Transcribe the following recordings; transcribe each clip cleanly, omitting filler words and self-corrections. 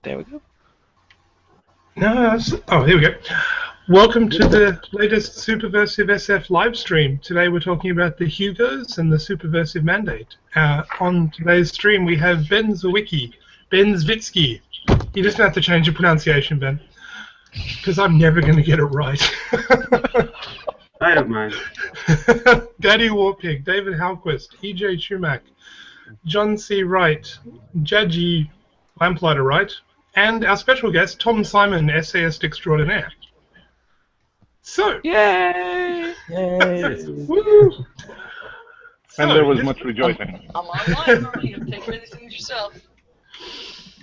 There we go. No, oh, here we go. Welcome to the latest Superversive SF live stream. Today we're talking about the Hugos and the Superversive mandate. On today's stream we have Ben Zawicki, Ben Zvitsky. You just have to change your pronunciation, Ben, because I'm never going to get it right. I don't mind. Daddy Warpig, David Halquist, EJ Chumack, John C. Wright, Jaji Lamplighter Wright, and our special guest, Tom Simon, essayist extraordinaire. So, Yay! Yay! woo! And there was much rejoicing. I'm online already. You can take care of these things yourself.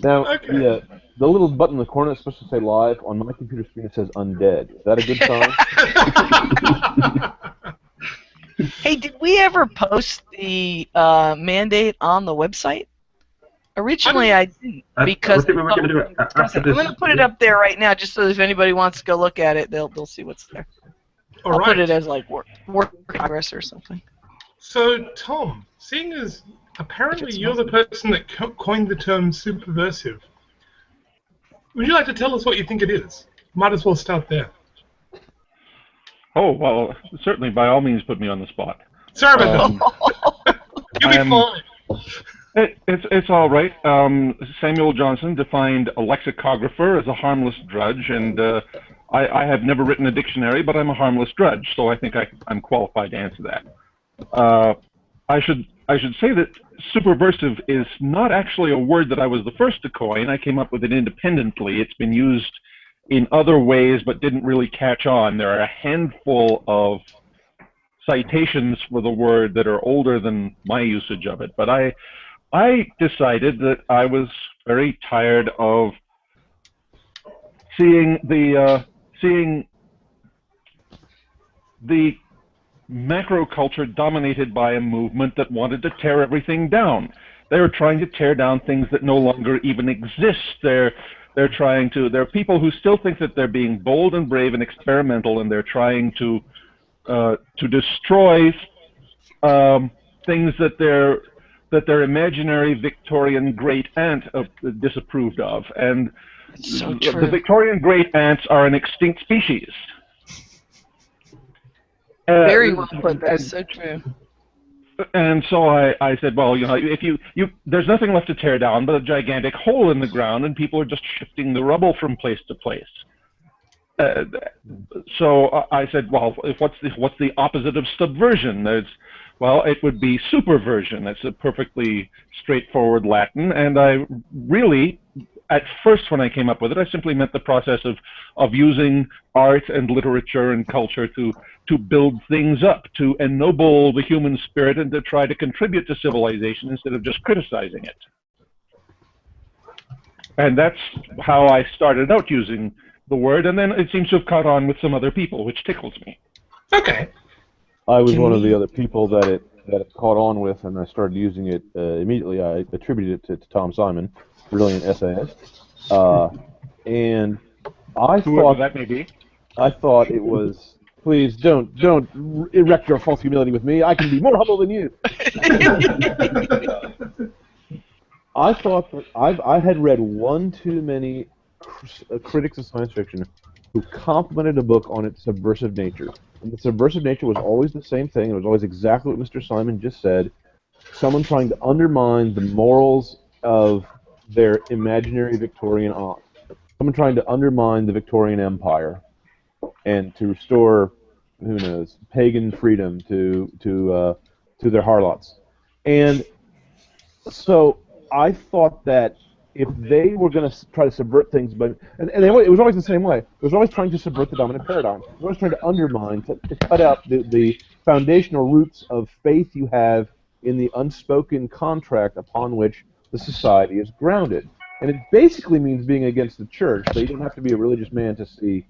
Now, Okay. the little button in the corner that's supposed to say live, on my computer screen it says undead. Is that a good sign? Hey, did we ever post the mandate on the website? Originally, I didn't because I think we were going to do it after I'm this. going to put it up there right now, just so if anybody wants to go look at it, they'll see what's there. All I'll right. put it as like work progress or something. So, Tom, seeing as apparently you're the person that coined the term superversive, would you like to tell us what you think it is? Might as well start there. Oh, well, certainly, by all means, put me on the spot. Sorry about that. You'll be fine. It's all right. Samuel Johnson defined a lexicographer as a harmless drudge, and I have never written a dictionary, but I'm a harmless drudge, so I think I'm qualified to answer that. I should say that superversive is not actually a word that I was the first to coin. I came up with it independently. It's been used in other ways, but didn't really catch on. There are a handful of citations for the word that are older than my usage of it, but I decided that I was very tired of seeing the macro culture dominated by a movement that wanted to tear everything down. They were trying to tear down things that no longer even exist. There are people who still think that they're being bold and brave and experimental, and they're trying to destroy things that their imaginary Victorian great aunt disapproved of, and So true. the Victorian great aunts are an extinct species. Very well put. That's so true. And so I said, well, if you there's nothing left to tear down but a gigantic hole in the ground, and people are just shifting the rubble from place to place. So I said, well, what's the opposite of subversion? Well, it would be superversion. That's a perfectly straightforward Latin, and I really, at first when I came up with it, I simply meant the process of using art and literature and culture to build things up, to ennoble the human spirit, and to try to contribute to civilization instead of just criticizing it. And that's how I started out using the word, and then it seems to have caught on with some other people, which tickles me. Okay. I was one of the other people that it caught on with, and I started using it immediately. I attributed it to Tom Simon, brilliant essayist, and I Whoever that may be. thought it was. Please don't erect your false humility with me. I can be more humble than you. I thought that I had read one too many critics of science fiction who complimented a book on its subversive nature. And the subversive nature was always the same thing. It was always exactly what Mr. Simon just said. Someone trying to undermine the morals of their imaginary Victorian aunt. Someone trying to undermine the Victorian Empire and to restore, who knows, pagan freedom to their harlots. And so I thought that if they were going to try to subvert things, it was always the same way. It was always trying to subvert the dominant paradigm. It was always trying to undermine, to cut out the foundational roots of faith you have in the unspoken contract upon which the society is grounded. And it basically means being against the church, so you don't have to be a religious man to see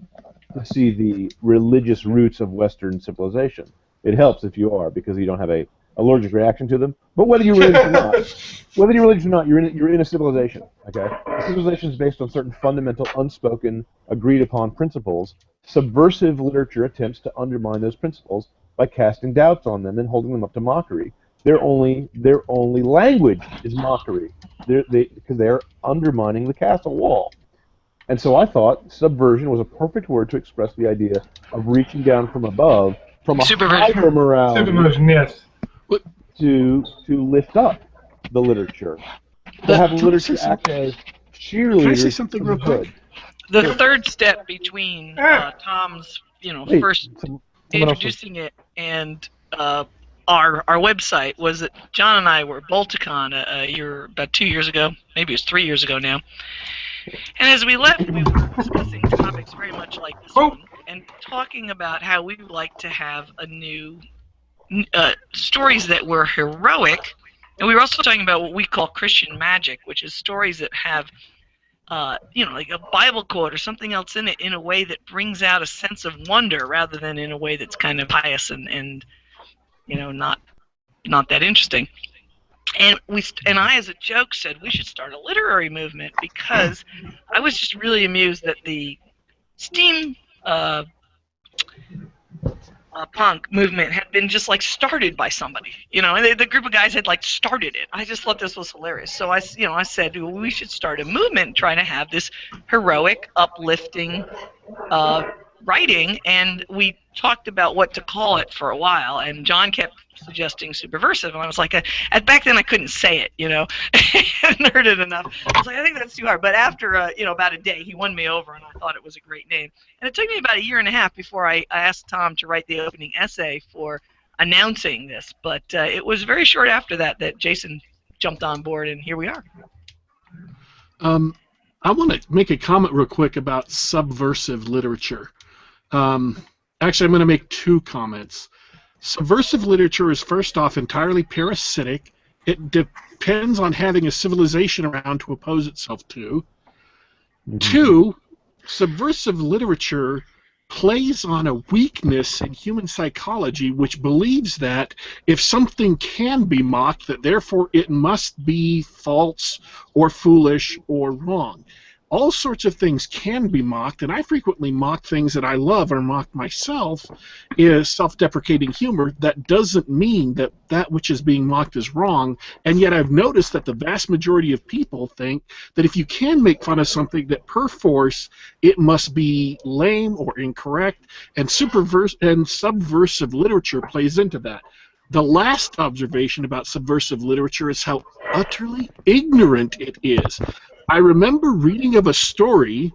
the religious roots of Western civilization. It helps if you are, because you don't have a allergic reaction to them. But whether you're religious or not, you're in a civilization. Okay, a civilization is based on certain fundamental, unspoken, agreed upon principles. Subversive literature attempts to undermine those principles by casting doubts on them and holding them up to mockery. Their only language is mockery. Because they're undermining the castle wall. And so I thought subversion was a perfect word to express the idea of reaching down from above, from a higher morality, Superversion, yes. to lift up the literature. To have literature act as cheerleaders. Can I say something real quick? The third step between Tom's, first introducing it and our website was that John and I were Balticon about 2 years ago, maybe it was 3 years ago now. And as we left, we were discussing topics very much like this one, and talking about how we would like to have a new stories that were heroic, and we were also talking about what we call Christian magic, which is stories that have like a Bible quote or something else in it in a way that brings out a sense of wonder rather than in a way that's kind of pious and not that interesting. And I, as a joke, said we should start a literary movement because I was just really amused that the steam punk movement had been just like started by somebody, and the group of guys had like started it. I just thought this was hilarious. So I said, well, we should start a movement trying to have this heroic, uplifting writing, and we talked about what to call it for a while, and John kept suggesting Superversive, and I was like, back then I couldn't say it, I hadn't heard it enough. I was like, I think that's too hard, but after, about a day, he won me over, and I thought it was a great name. And it took me about 1.5 years before I asked Tom to write the opening essay for announcing this, but it was very short after that Jason jumped on board, and here we are. I want to make a comment real quick about subversive literature. Actually, I'm going to make 2 comments. Subversive literature is, first off, entirely parasitic. It depends on having a civilization around to oppose itself to. 2, subversive literature plays on a weakness in human psychology which believes that if something can be mocked, that therefore it must be false or foolish or wrong. All sorts of things can be mocked, and I frequently mock things that I love or mock myself is self-deprecating humor. That doesn't mean that that which is being mocked is wrong, and yet I've noticed that the vast majority of people think that if you can make fun of something, that per force it must be lame or incorrect, and subversive literature plays into that. The last observation about subversive literature is how utterly ignorant it is. I remember reading of a story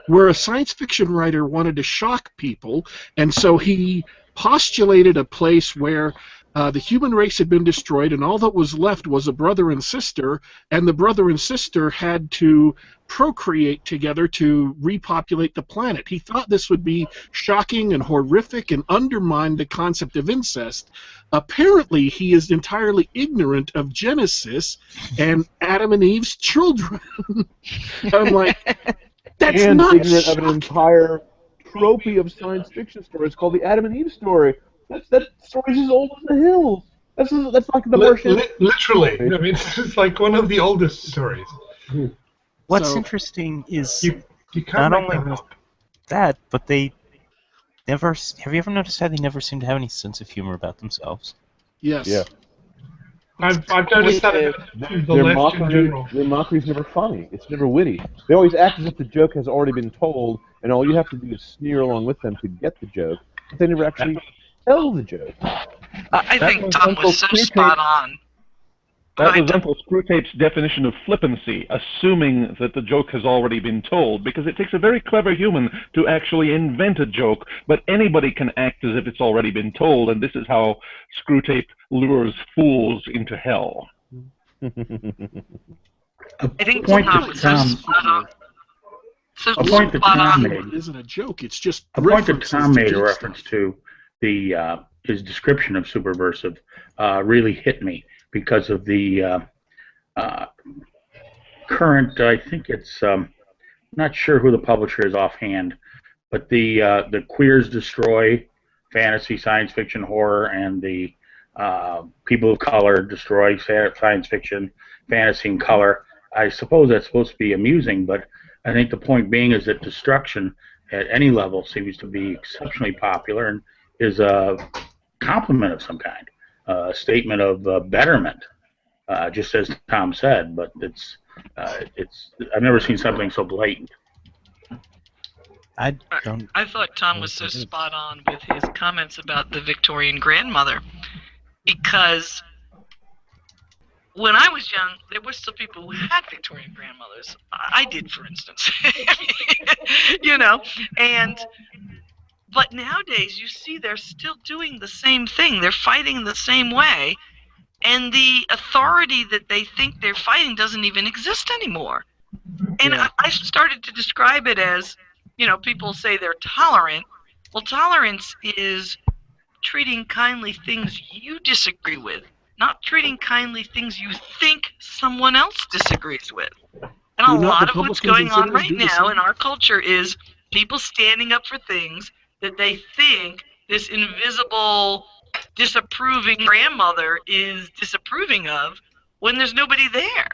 where a science fiction writer wanted to shock people, and so he postulated a place where the human race had been destroyed, and all that was left was a brother and sister, and the brother and sister had to procreate together to repopulate the planet. He thought this would be shocking and horrific and undermine the concept of incest. Apparently, he is entirely ignorant of Genesis and Adam and Eve's children. I'm like, that's and not ignorant shocking. of an entire trophy of science fiction stories called the Adam and Eve story. That story's as old as the hills. That's like the worship. Literally, I mean, it's like one of the oldest stories. What's interesting is You not can't make only that was up. that, but they never. Have you ever noticed how they never seem to have any sense of humor about themselves? Yes. Yeah. I've noticed that about the left in general. Their mockery's never funny. It's never witty. They always act as if the joke has already been told, and all you have to do is sneer along with them to get the joke. But they never actually tell the joke. I think Tom was so spot on. That was Uncle Screwtape's definition of flippancy, assuming that the joke has already been told, because it takes a very clever human to actually invent a joke, but anybody can act as if it's already been told, and this is how Screwtape lures fools into hell. I think Tom was so spot on. A point that Tom made. It isn't a joke. It's just A point that references Tom made to a Jake reference stuff. to the his description of Superversive really hit me because of the current. I think it's not sure who the publisher is offhand, but the Queers Destroy fantasy, science fiction, horror, and the People of Color Destroy science fiction, fantasy, and color. I suppose that's supposed to be amusing, but I think the point being is that destruction at any level seems to be exceptionally popular and is a compliment of some kind. statement of betterment, just as Tom said. But it's I've never seen something so blatant. I don't. I thought Tom was so spot on with his comments about the Victorian grandmother, because when I was young, there were still people who had Victorian grandmothers. I did, for instance. You know, but nowadays you see they're still doing the same thing. They're fighting the same way, and the authority that they think they're fighting doesn't even exist anymore. And I started to describe it as, you know, people say they're tolerant. Well, tolerance is treating kindly things you disagree with, not treating kindly things you think someone else disagrees with. And a lot of what's going on right now in our culture is people standing up for things that they think this invisible, disapproving grandmother is disapproving of when there's nobody there.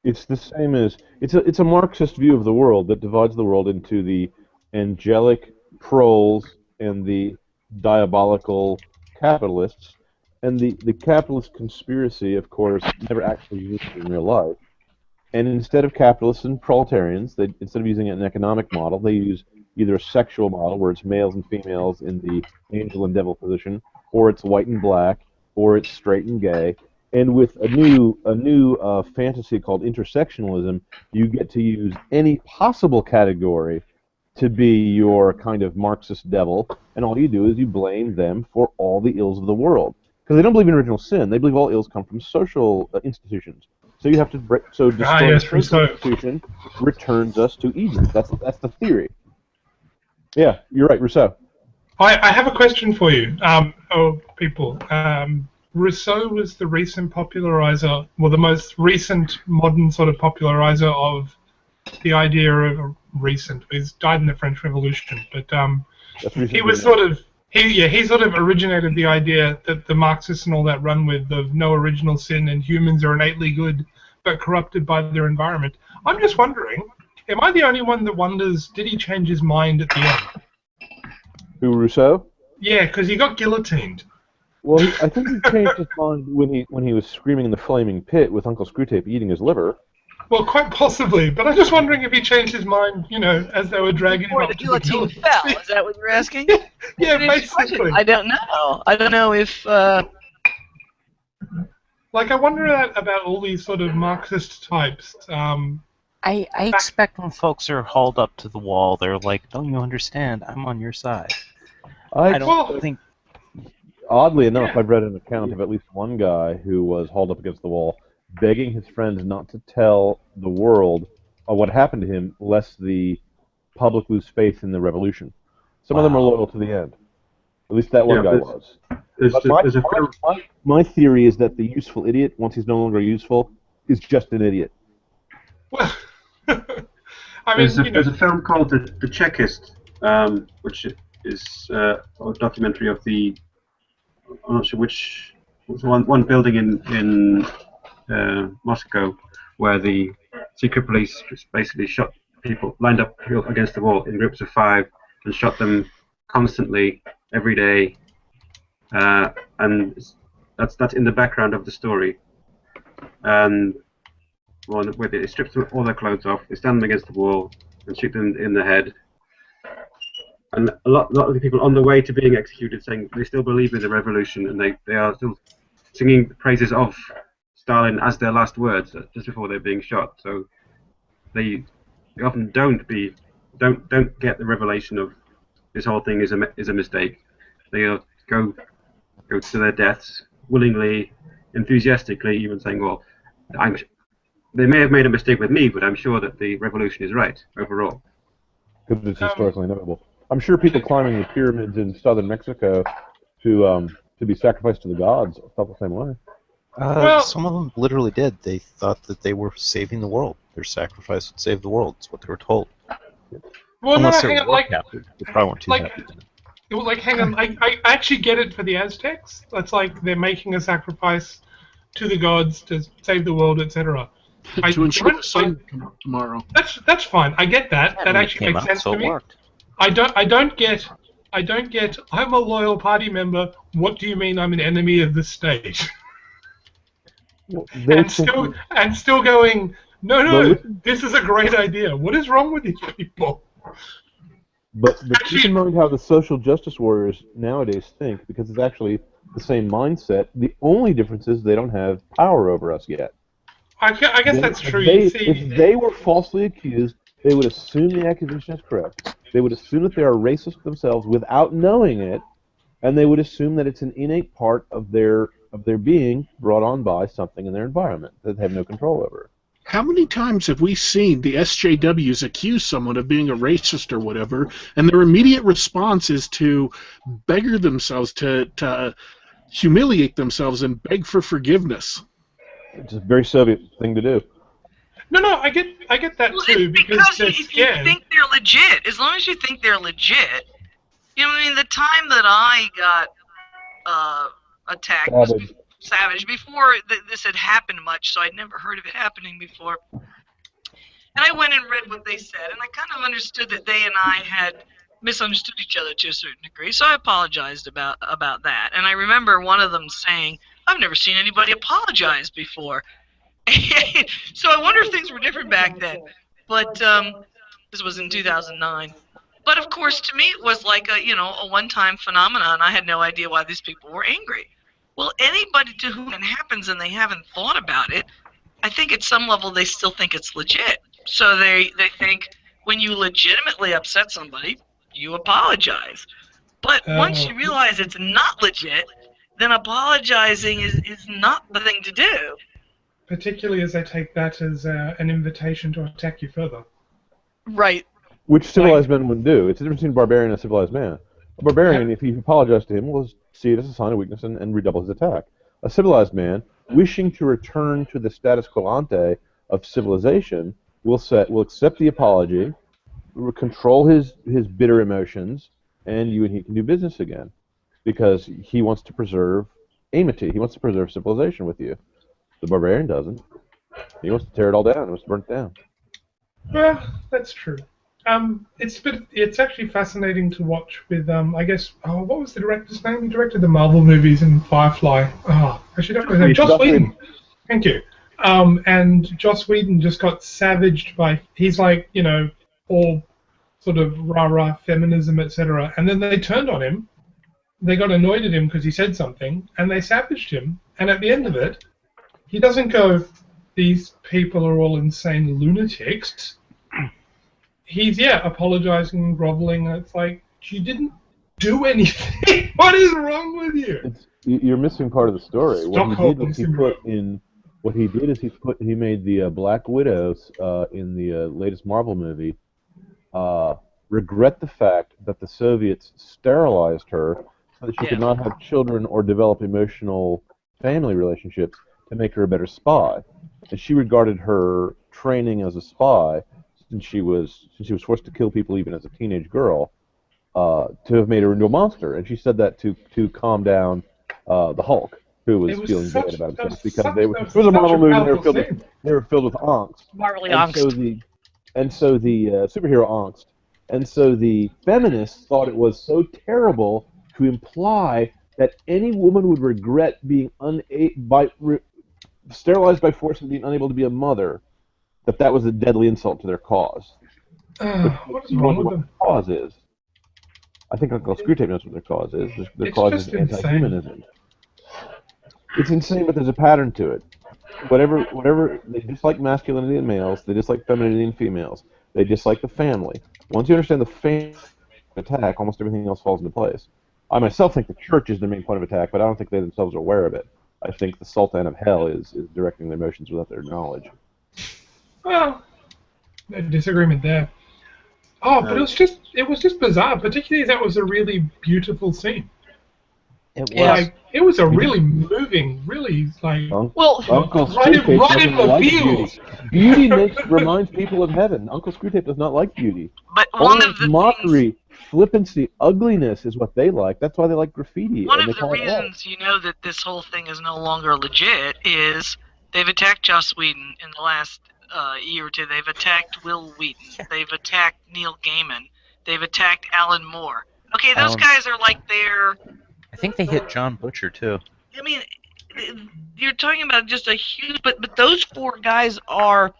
It's the same as it's a Marxist view of the world that divides the world into the angelic proles and the diabolical capitalists, and the capitalist conspiracy, of course, never actually existed in real life. And instead of capitalists and proletarians, instead of using an economic model, they use either a sexual model where it's males and females in the angel and devil position, or it's white and black, or it's straight and gay. And with a new fantasy called intersectionalism, you get to use any possible category to be your kind of Marxist devil, and all you do is you blame them for all the ills of the world. Because they don't believe in original sin. They believe all ills come from social institutions. So you have to destroy the social institution returns us to Eden. That's the theory. Yeah, you're right, Rousseau. I have a question for you, people. Rousseau was the recent popularizer, well, the most recent modern sort of popularizer of the idea of recent. He's died in the French Revolution, but he was sort of he sort of originated the idea that the Marxists and all that run with of no original sin and humans are innately good but corrupted by their environment. I'm just wondering, am I the only one that wonders, did he change his mind at the end? Who, Rousseau? Yeah, because he got guillotined. Well, I think he changed his mind when he was screaming in the flaming pit with Uncle Screwtape eating his liver. Well, quite possibly, but I'm just wondering if he changed his mind, you know, as they were dragging him up the to the guillotine fell. Is that what you're asking? Yeah, basically. I don't know. I don't know if... Like, I wonder about all these sort of Marxist types. I expect when folks are hauled up to the wall, they're like, don't you understand? I'm on your side. I don't think... Oddly enough, I've read an account of at least one guy who was hauled up against the wall, begging his friends not to tell the world what happened to him, lest the public lose faith in the revolution. Some of them are loyal to the end. At least that one guy was. My theory is that the useful idiot, once he's no longer useful, is just an idiot. Well, I mean, there's a film called The Checklist, which is a documentary of the, I'm not sure which, one building in Moscow where the secret police basically shot people, lined up against the wall in groups of 5 and shot them constantly every day, and that's in the background of the story. And where they strip all their clothes off, they stand them against the wall and shoot them in the head. And a lot of the people on the way to being executed saying they still believe in the revolution and they are still singing praises of Stalin as their last words just before they're being shot. So they often don't get the revelation of this whole thing is a mistake. They go to their deaths willingly, enthusiastically, even saying, well, they may have made a mistake with me, but I'm sure that the revolution is right overall. Because it's historically inevitable. I'm sure people climbing the pyramids in southern Mexico to be sacrificed to the gods felt the same way. Some of them literally did. They thought that they were saving the world. Their sacrifice would save the world. That's what they were told. Well, unless no, they hang were on, captive. They probably weren't too happy. Well, like, hang on, I actually get it for the Aztecs. That's like they're making a sacrifice to the gods to save the world, etc. To ensure the sun will come up tomorrow. That's fine. I get that. Yeah, that actually makes sense to me. Worked. I don't get I don't get, I'm a loyal party member, what do you mean I'm an enemy of the state? Well, they and think, still going, but no, listen, this is a great idea. What is wrong with these people? but keep Actually, in mind how the social justice warriors nowadays think, because it's actually the same mindset. The only difference is they don't have power over us yet. I guess that's true. If they were falsely accused, they would assume the accusation is correct. They would assume that they are racist themselves without knowing it, and they would assume that it's an innate part of their being brought on by something in their environment that they have no control over. How many times have we seen the SJWs accuse someone of being a racist or whatever, and their immediate response is to beggar themselves, to humiliate themselves and beg for forgiveness? It's a very Soviet thing to do. No, I get that too, because they're if you scared. think they're legit, as long as you think they're legit, you know what I mean? The time that I got attacked was Savage, before this had happened much, so I'd never heard of it happening before. And I went and read what they said, and I kind of understood that they and I had misunderstood each other to a certain degree, so I apologized about that. And I remember one of them saying, I've never seen anybody apologize before. So I wonder if things were different back then. But this was in 2009. But of course, to me, it was like a one-time phenomenon. I had no idea why these people were angry. Well, anybody to whom it happens and they haven't thought about it, I think at some level they still think it's legit. So they think when you legitimately upset somebody, you apologize. But once you realize it's not legit, then apologizing is not the thing to do. Particularly as they take that as an invitation to attack you further. Right. Which civilized men would do. It's the difference between a barbarian and a civilized man. A barbarian, if you apologize to him, will see it as a sign of weakness and redouble his attack. A civilized man, wishing to return to the status quo ante of civilization, will accept the apology, control his bitter emotions, and you and he can do business again. Because he wants to preserve amity. He wants to preserve civilization with you. The barbarian doesn't. He wants to tear it all down. He wants to burn it down. Well, that's true. It's actually fascinating to watch with I guess what was the director's name? He directed the Marvel movies and Firefly. I should have his name. Joss Whedon. Thank you. And Joss Whedon just got savaged by, he's like, all sort of rah-rah feminism, etc. And then they turned on him. They got annoyed at him because he said something, and they savaged him. And at the end of it, he doesn't go, these people are all insane lunatics. He's, apologizing and groveling. And it's like, you didn't do anything. What is wrong with you? You're missing part of the story. What he did is he made the Black Widows in the latest Marvel movie regret the fact that the Soviets sterilized her so that she could not have children or develop emotional family relationships to make her a better spy. And she regarded her training as a spy, since she was forced to kill people even as a teenage girl, to have made her into a monster. And she said that to calm down the Hulk, who was feeling bad about himself, because it was a Marvel movie and they were filled with angst. And so the superhero angst. And so the feminists thought it was so terrible to imply that any woman would regret being sterilized by force and being unable to be a mother, that was a deadly insult to their cause. What is wrong with them? Their cause is. I think Uncle Screwtape knows what their cause is. Their cause is anti-humanism. It's insane, but there's a pattern to it. Whatever they dislike masculinity in males, they dislike femininity in females. They dislike the family. Once you understand the family attack, almost everything else falls into place. I myself think the church is their main point of attack, but I don't think they themselves are aware of it. I think the Sultan of Hell is directing their emotions without their knowledge. Well, no disagreement there. But it was just bizarre, particularly as that was a really beautiful scene. It was. Like, it was a really moving, really right in the feels. Beauty reminds people of heaven. Uncle Screwtape does not like beauty. But all mockery, flippancy, ugliness is what they like. That's why they like graffiti. One of the reasons that this whole thing is no longer legit is they've attacked Joss Whedon in the last year or two. They've attacked Will Wheaton. They've attacked Neil Gaiman. They've attacked Alan Moore. Okay, those guys are like their. I think they hit John Butcher too. I mean, you're talking about just a huge, but those 4 guys are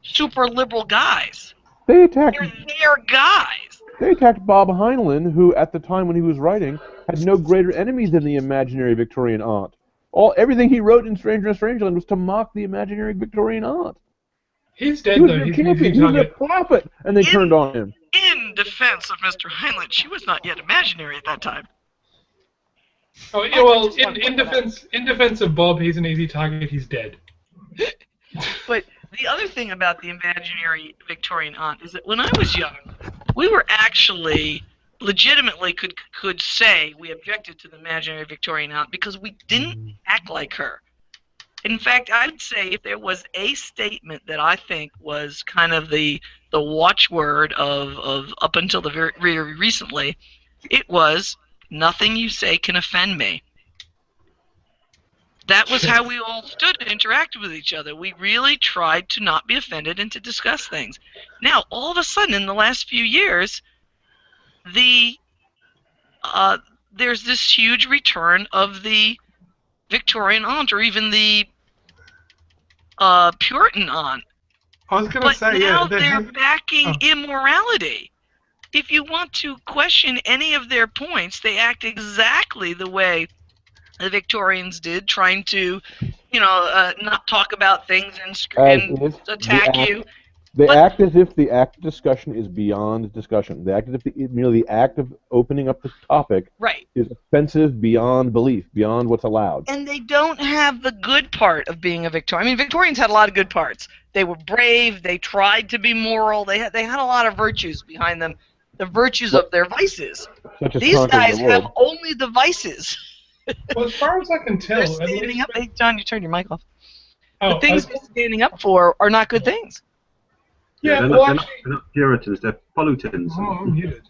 super liberal guys. They attacked. They're their guys. They attacked Bob Heinlein, who at the time when he was writing had no greater enemy than the imaginary Victorian aunt. Everything he wrote in Stranger in Strangeland was to mock the imaginary Victorian aunt. He's dead, He was though. their He's champion. He was their prophet, and they turned on him. In defense of Mr. Heinlein, she was not yet imaginary at that time. Oh, yeah, well, in defense of Bob, he's an easy target. He's dead. But the other thing about the imaginary Victorian aunt is that when I was young, we were actually legitimately could say we objected to the imaginary Victorian aunt because we didn't act like her. In fact, I would say if there was a statement that I think was kind of the watchword of up until the very recently, it was, nothing you say can offend me. That was how we all stood and interacted with each other. We really tried to not be offended and to discuss things. Now, all of a sudden, in the last few years, there's this huge return of the Victorian aunt, or even the Puritan aunt. I was going to say, now yeah. they're backing immorality. If you want to question any of their points, they act exactly the way the Victorians did, trying to, not talk about things and attack you. They act as if the act of discussion is beyond discussion. They act as if merely the act of opening up the topic is offensive beyond belief, beyond what's allowed. And they don't have the good part of being a Victorian. I mean, Victorians had a lot of good parts. They were brave. They tried to be moral. They had a lot of virtues behind them, the virtues of their vices. These guys have only the vices. Well, as far as I can tell, they're standing up. Hey, John, you turned your mic off. The things they're standing up for are not good things. Yeah, they're not Puritans, they're pollutants. Oh, I'm muted.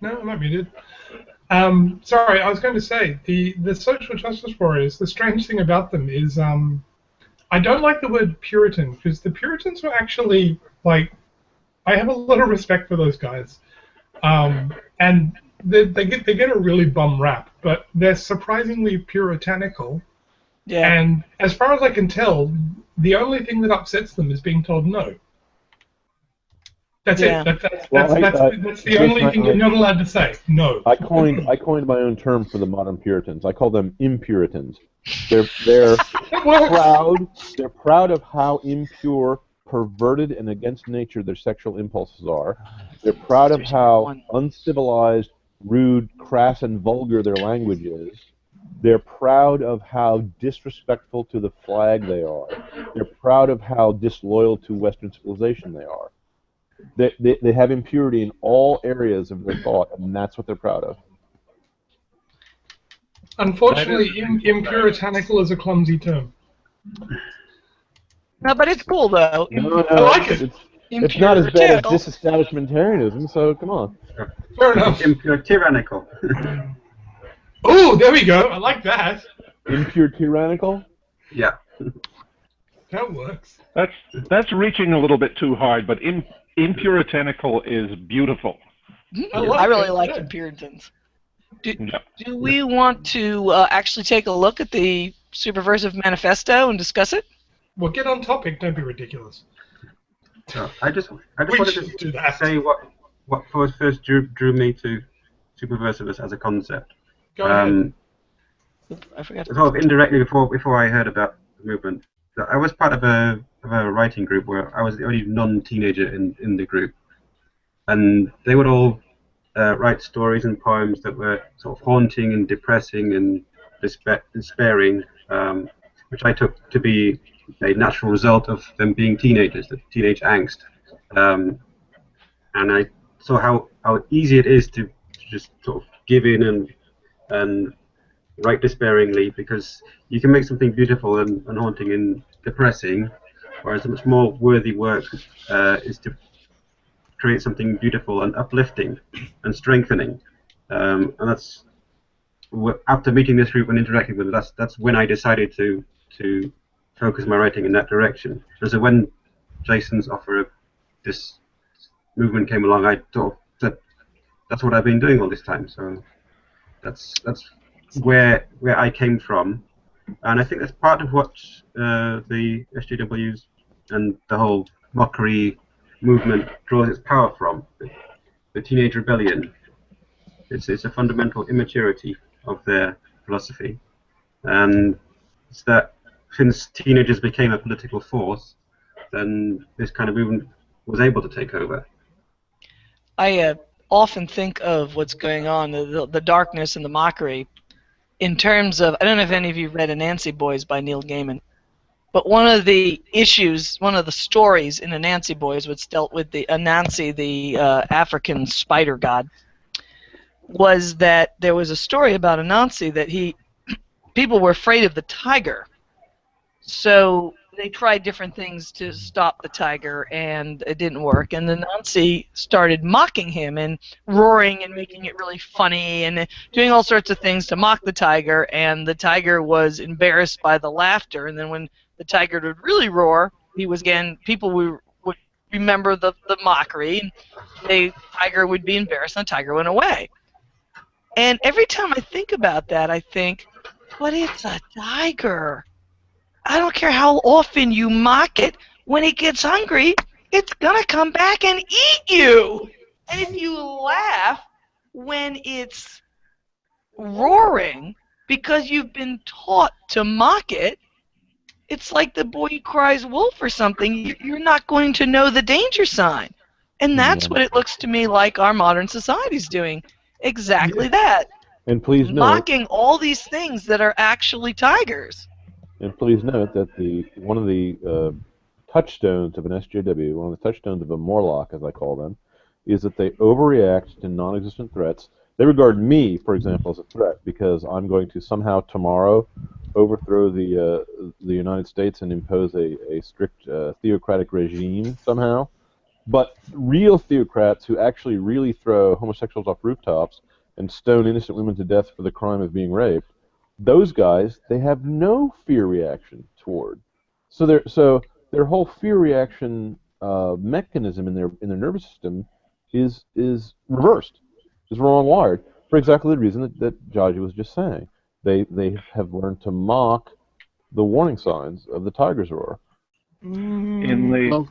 No, I'm not muted. Sorry, I was going to say, the social justice warriors, the strange thing about them is I don't like the word Puritan, because the Puritans were actually, I have a lot of respect for those guys. And they get a really bum rap, but they're surprisingly puritanical. Yeah. And as far as I can tell, the only thing that upsets them is being told no. That's it. That's the only thing you're not allowed to say. No. I coined my own term for the modern Puritans. I call them impuritans. They're proud. They're proud of how impure, perverted, and against nature their sexual impulses are. They're proud of how uncivilized, rude, crass, and vulgar their language is. They're proud of how disrespectful to the flag they are. They're proud of how disloyal to Western civilization they are. They have impurity in all areas of their thought, and that's what they're proud of. Unfortunately, impuritanical is a clumsy term. No, but it's cool, though. No, I like it. It's not as bad as disestablishmentarianism, so come on. Fair enough. Impure tyrannical. Oh, there we go. I like that. Impure tyrannical? Yeah. That works. That's reaching a little bit too hard, but impuritanical is beautiful. I really like the Puritans. Do we want to actually take a look at the Superversive Manifesto and discuss it? Well, get on topic. Don't be ridiculous. I just wanted to say what first drew me to Superversive as a concept. Go ahead. I forgot. Sort of indirectly before I heard about the movement. So I was part of a writing group where I was the only non-teenager in the group, and they would all write stories and poems that were sort of haunting and depressing and despairing, which I took to be a natural result of them being teenagers, the teenage angst. And I saw how easy it is to just sort of give in and write despairingly, because you can make something beautiful and haunting and depressing, whereas a much more worthy work is to create something beautiful and uplifting and strengthening. And that's, after meeting this group and interacting with it, that's when I decided to focus my writing in that direction. And so when Jason's offer of this movement came along, I sort of said, that's what I've been doing all this time. So that's where I came from, and I think that's part of what the SJWs and the whole mockery movement draws its power from. The teenage rebellion. It's a fundamental immaturity of their philosophy, and it's that since teenagers became a political force, then this kind of movement was able to take over. I often think of what's going on, the darkness and the mockery, in terms of, I don't know if any of you read Anansi Boys by Neil Gaiman, but one of the issues, one of the stories in Anansi Boys, which dealt with the Anansi, the African spider god, was that there was a story about Anansi that people were afraid of the tiger, so they tried different things to stop the tiger, and it didn't work. And then Anansi started mocking him and roaring and making it really funny and doing all sorts of things to mock the tiger, and the tiger was embarrassed by the laughter. And then when the tiger would really roar, people would remember the mockery, and the tiger would be embarrassed, and the tiger went away. And every time I think about that, I think, but it's a tiger. I don't care how often you mock it. When it gets hungry, it's going to come back and eat you. And if you laugh when it's roaring because you've been taught to mock it, it's like the boy who cries wolf or something. You're not going to know the danger sign. And that's what it looks to me like our modern society's doing. Exactly that. And please note, mocking all these things that are actually tigers. And please note that one of the touchstones of an SJW, one of the touchstones of a Morlock, as I call them, is that they overreact to non-existent threats. They regard me, for example, as a threat because I'm going to somehow tomorrow overthrow the United States and impose a strict theocratic regime somehow. But real theocrats who actually really throw homosexuals off rooftops and stone innocent women to death for the crime of being raped, those guys, they have no fear reaction toward. So their whole fear reaction mechanism in their nervous system is reversed, is wrong wired, for exactly the reason that Jaji was just saying. They have learned to mock the warning signs of the tiger's roar. Well,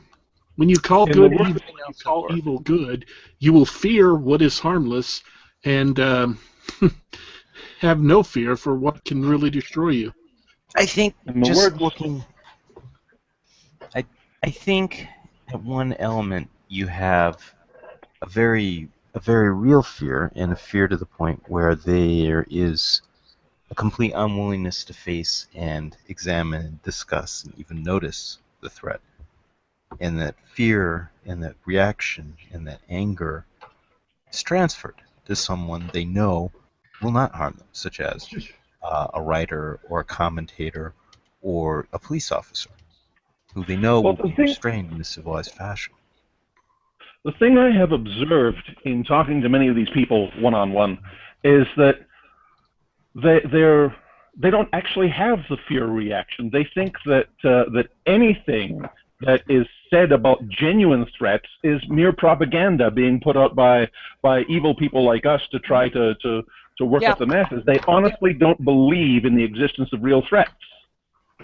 when you call good evil, you call evil good, you will fear what is harmless and have no fear for what can really destroy you. I think just looking, I think at one element you have a very real fear, and a fear to the point where there is a complete unwillingness to face and examine and discuss and even notice the threat. And that fear and that reaction and that anger is transferred to someone they know will not harm them, such as a writer or a commentator or a police officer, who they know will be restrained in a civilized fashion. The thing I have observed in talking to many of these people one-on-one is that they don't actually have the fear reaction. They think that that anything that is said about genuine threats is mere propaganda being put out by evil people like us to try to work up the masses. They honestly don't believe in the existence of real threats.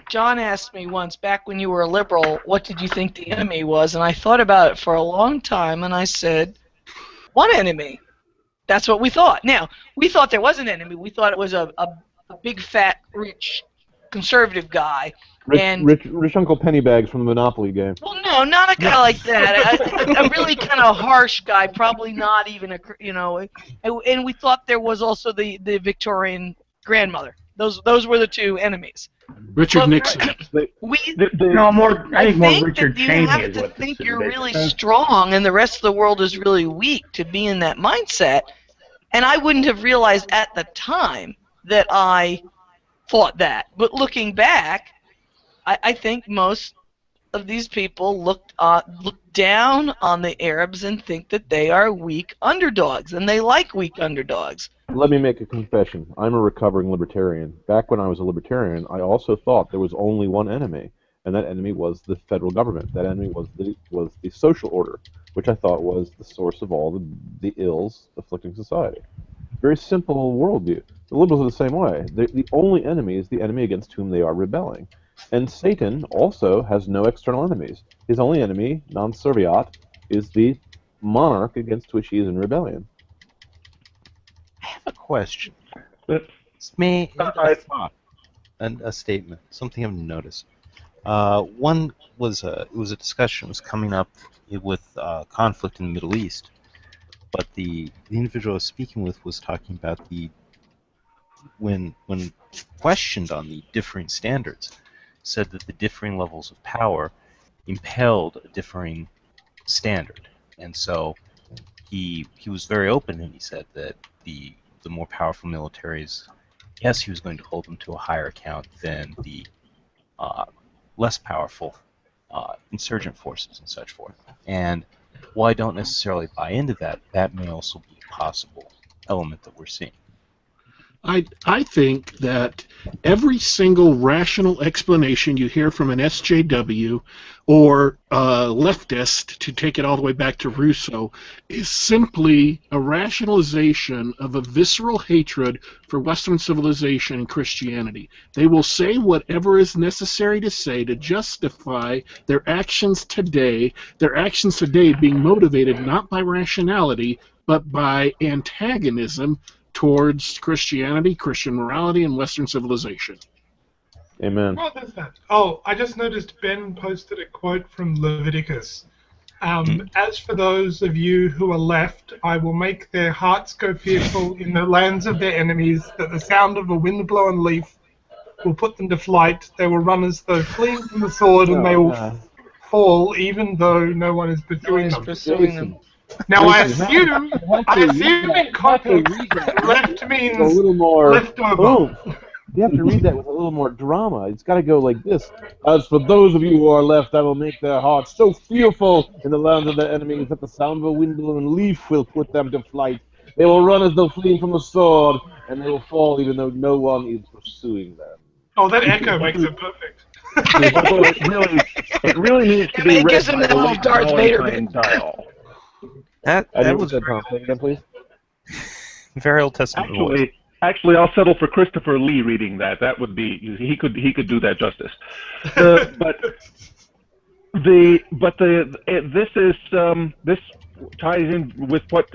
John asked me once, back when you were a liberal, what did you think the enemy was? And I thought about it for a long time, and I said, one enemy. That's what we thought. Now, we thought there was an enemy. We thought it was a big, fat, rich, conservative guy. Rich Uncle Pennybags from the Monopoly game. Well, no, not a guy like that. A really kind of harsh guy, probably not even a, and we thought there was also the Victorian grandmother. Those were the two enemies. Richard Nixon. I think more Richard Cheney you have is to what think this you're is. really strong and the rest of the world is really weak to be in that mindset. And I wouldn't have realized at the time that I thought that. But looking back, I think most of these people look down on the Arabs and think that they are weak underdogs, and they like weak underdogs. Let me make a confession. I'm a recovering libertarian. Back when I was a libertarian, I also thought there was only one enemy, and that enemy was the federal government. That enemy was the social order. which I thought was the source of all the ills afflicting society. Very simple worldview. The liberals are the same way. The only enemy is the enemy against whom they are rebelling. And Satan also has no external enemies. His only enemy, non-serviat, is the monarch against which he is in rebellion. I have a question. But May I- a thought, a statement, something I've noticed. One was it was a discussion that was coming up with conflict in the Middle East, but the individual I was speaking with was talking about when questioned on the differing standards, said that the differing levels of power impelled a differing standard, and so he was very open, and he said that the more powerful militaries, yes, he was going to hold them to a higher account than the less powerful insurgent forces and such forth. And while I don't necessarily buy into that, that may also be a possible element that we're seeing. I think that every single rational explanation you hear from an SJW or a leftist, to take it all the way back to Rousseau, is simply a rationalization of a visceral hatred for Western civilization and Christianity. They will say whatever is necessary to say to justify their actions today being motivated not by rationality, but by antagonism towards Christianity, Christian morality, and Western civilization. Amen. What is that? Oh, I just noticed Ben posted a quote from Leviticus. As for those of you who are left, I will make their hearts go fearful in the lands of their enemies, that the sound of a wind-blown leaf will put them to flight. They will run as though fleeing from the sword, and they will fall, even though no one is pursuing them. Pursuing them. Now, I assume in context, left means a little more leftover. oomph. You have to read that with a little more drama. It's got to go like this. As for those of you who are left, I will make their hearts so fearful in the lands of their enemies that the sound of a wind-blown leaf will put them to flight. They will run as though fleeing from the sword, and they will fall even though no one is pursuing them. Oh, that echo makes it perfect. Although it really needs to be It read gives him by that the little late Darth Vader Valentine bit. dial. That I didn't was get that, Tom. Say it again, please. very Old Testament voice. Actually, I'll settle for Christopher Lee reading that. That would be he could do that justice. This ties in with what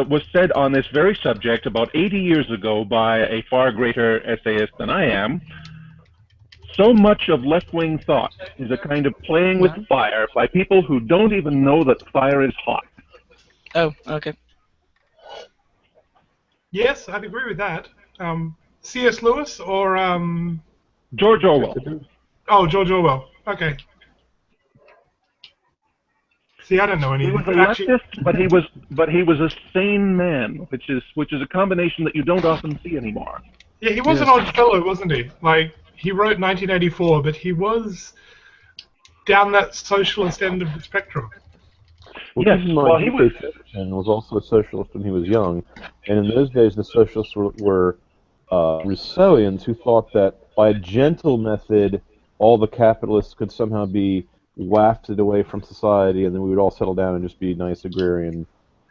was said on this very subject about 80 years ago by a far greater essayist than I am. So much of left-wing thought is a kind of playing with fire by people who don't even know that fire is hot. Oh, okay. Yes, I'd agree with that. C.S. Lewis or George Orwell. Oh, George Orwell. Okay. See, I don't know He anything. was a leftist, but he was a sane man, which is a combination that you don't often see anymore. Yeah, he was an odd fellow, wasn't he? Like, he wrote 1984, but he was down that socialist end of the spectrum. Well, Yes, keep in mind, well, he was. Chesterton was also a socialist when he was young, and in those days the socialists were Rousseauians who thought that by a gentle method all the capitalists could somehow be wafted away from society, and then we would all settle down and just be nice agrarian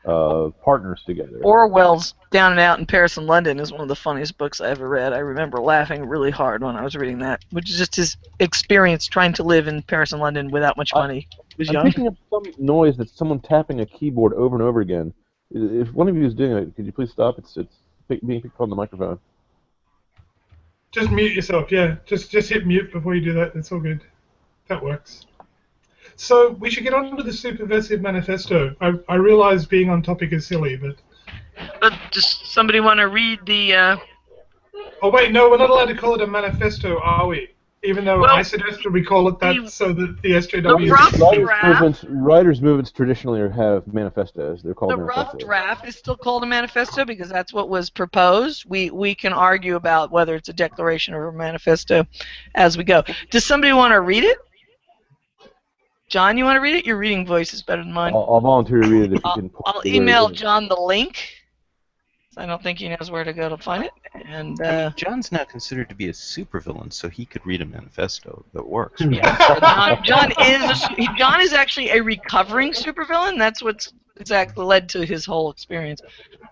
partners together. Orwell's Down and Out in Paris and London is one of the funniest books I ever read. I remember laughing really hard when I was reading that, which is just his experience trying to live in Paris and London without much money. He was I'm young. picking up some noise that's someone tapping a keyboard over and over again. If one of you is doing it, could you please stop? It's being picked up on the microphone. Just mute yourself, yeah. Just hit mute before you do that. It's all good. That works. So we should get on to the Superversive Manifesto. I realize being on topic is silly, but... Does somebody want to read the... Oh, wait, no, we're not allowed to call it a manifesto, are we? Even though Well, I suggested we call it that so that the SJW... The rough Writers' movements traditionally have manifestos. They're called The manifestos. rough draft is still called a manifesto because that's what was proposed. We can argue about whether it's a declaration or a manifesto as we go. Does somebody want to read it? John, you want to read it? Your reading voice is better than mine. I'll volunteer to read it if you can. I'll email John the link I don't think he knows where to go to find it. And I mean, John's now considered to be a supervillain, so he could read a manifesto that works. Right? yeah, John is actually a recovering supervillain. That's what's exactly led to his whole experience.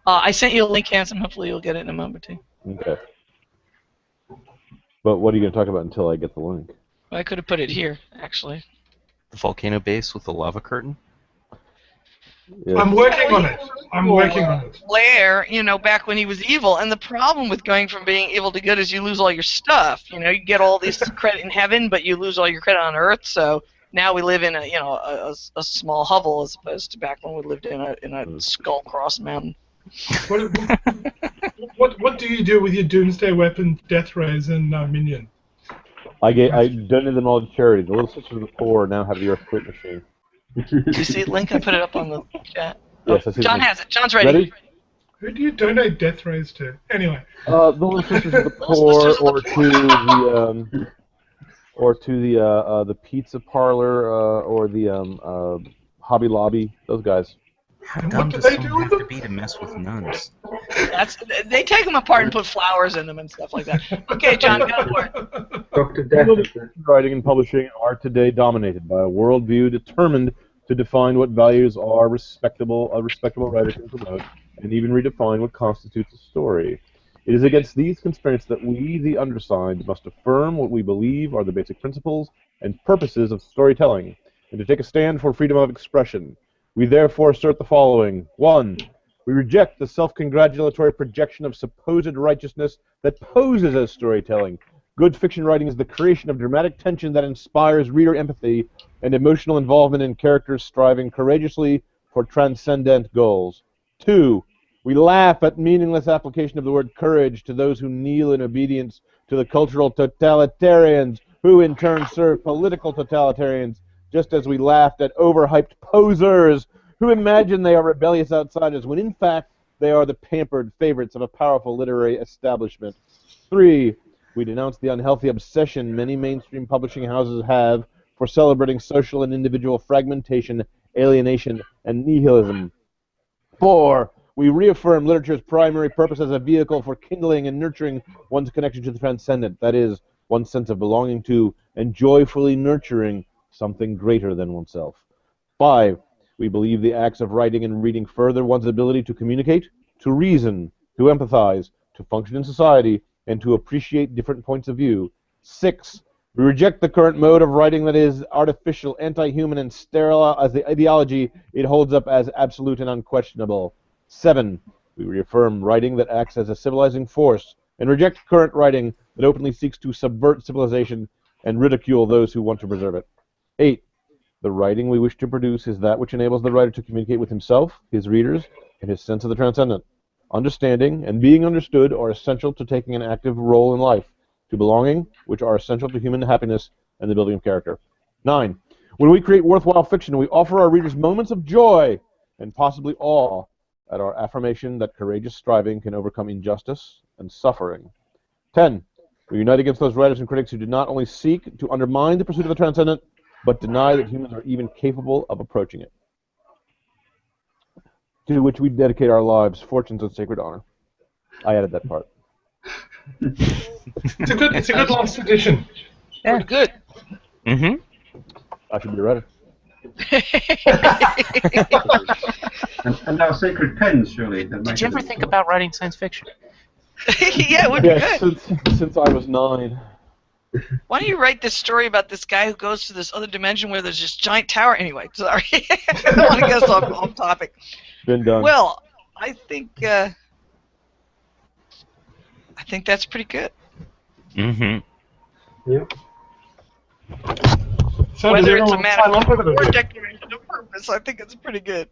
I sent you a link, Hanson. Hopefully you'll get it in a moment or two. Okay. But what are you going to talk about until I get the link? I could have put it here, actually. The volcano base with the lava curtain? Yeah. I'm working on it. I'm working on it. Blair, back when he was evil, and the problem with going from being evil to good is you lose all your stuff. You get all this credit in heaven, but you lose all your credit on earth. So now we live in a small hovel as opposed to back when we lived in a skull-crossed mountain. What do you do with your doomsday weapon, death rays, and minion? I donated them all to charity. The Little Sisters of the Poor now have the earthquake machine. Do you see it, Link? I put it up on the chat. Yes, I see. John has it. John's ready. Ready? Who do you donate death rays to? Anyway. The Little Sisters of the Poor, or to the pizza parlor, or the Hobby Lobby. Those guys. How And dumb what do does they do someone with have to them? be to mess with nuns? They take them apart and put flowers in them and stuff like that. Okay, John, go for it. Dr. Death. Writing and publishing are today dominated by a worldview determined to define what values a respectable writer can promote, and even redefine what constitutes a story. It is against these constraints that we, the undersigned, must affirm what we believe are the basic principles and purposes of storytelling, and to take a stand for freedom of expression. We therefore assert the following. 1. We reject the self-congratulatory projection of supposed righteousness that poses as storytelling. Good fiction writing is the creation of dramatic tension that inspires reader empathy and emotional involvement in characters striving courageously for transcendent goals. 2. We laugh at meaningless application of the word courage to those who kneel in obedience to the cultural totalitarians, who in turn serve political totalitarians, just as we laughed at overhyped posers who imagine they are rebellious outsiders when in fact they are the pampered favorites of a powerful literary establishment. 3. We denounce the unhealthy obsession many mainstream publishing houses have for celebrating social and individual fragmentation, alienation, and nihilism. 4. We reaffirm literature's primary purpose as a vehicle for kindling and nurturing one's connection to the transcendent, that is, one's sense of belonging to and joyfully nurturing something greater than oneself. 5. We believe the acts of writing and reading further one's ability to communicate, to reason, to empathize, to function in society, and to appreciate different points of view. 6. We reject the current mode of writing that is artificial, anti-human, and sterile as the ideology it holds up as absolute and unquestionable. 7. We reaffirm writing that acts as a civilizing force, and reject current writing that openly seeks to subvert civilization and ridicule those who want to preserve it. 8. The writing we wish to produce is that which enables the writer to communicate with himself, his readers, and his sense of the transcendent. Understanding and being understood are essential to taking an active role in life, to belonging, which are essential to human happiness and the building of character. 9. When we create worthwhile fiction, we offer our readers moments of joy and possibly awe at our affirmation that courageous striving can overcome injustice and suffering. 10. We unite against those writers and critics who do not only seek to undermine the pursuit of the transcendent, but deny that humans are even capable of approaching it. To which we dedicate our lives, fortunes, and sacred honor. I added that part. It's a good last edition. Yeah. Good. Mm-hmm. I should be a writer. And now sacred pens, surely. Did you ever think about writing science fiction? Yeah, it would be good. Since I was 9. Why don't you write this story about this guy who goes to this other dimension where there's this giant tower? Anyway, sorry. I don't want to get us off topic. Been done. Well, I think that's pretty good. Mm-hmm. Yeah. So Whether it's a manifesto manifesto or declaration of purpose, I think it's pretty good.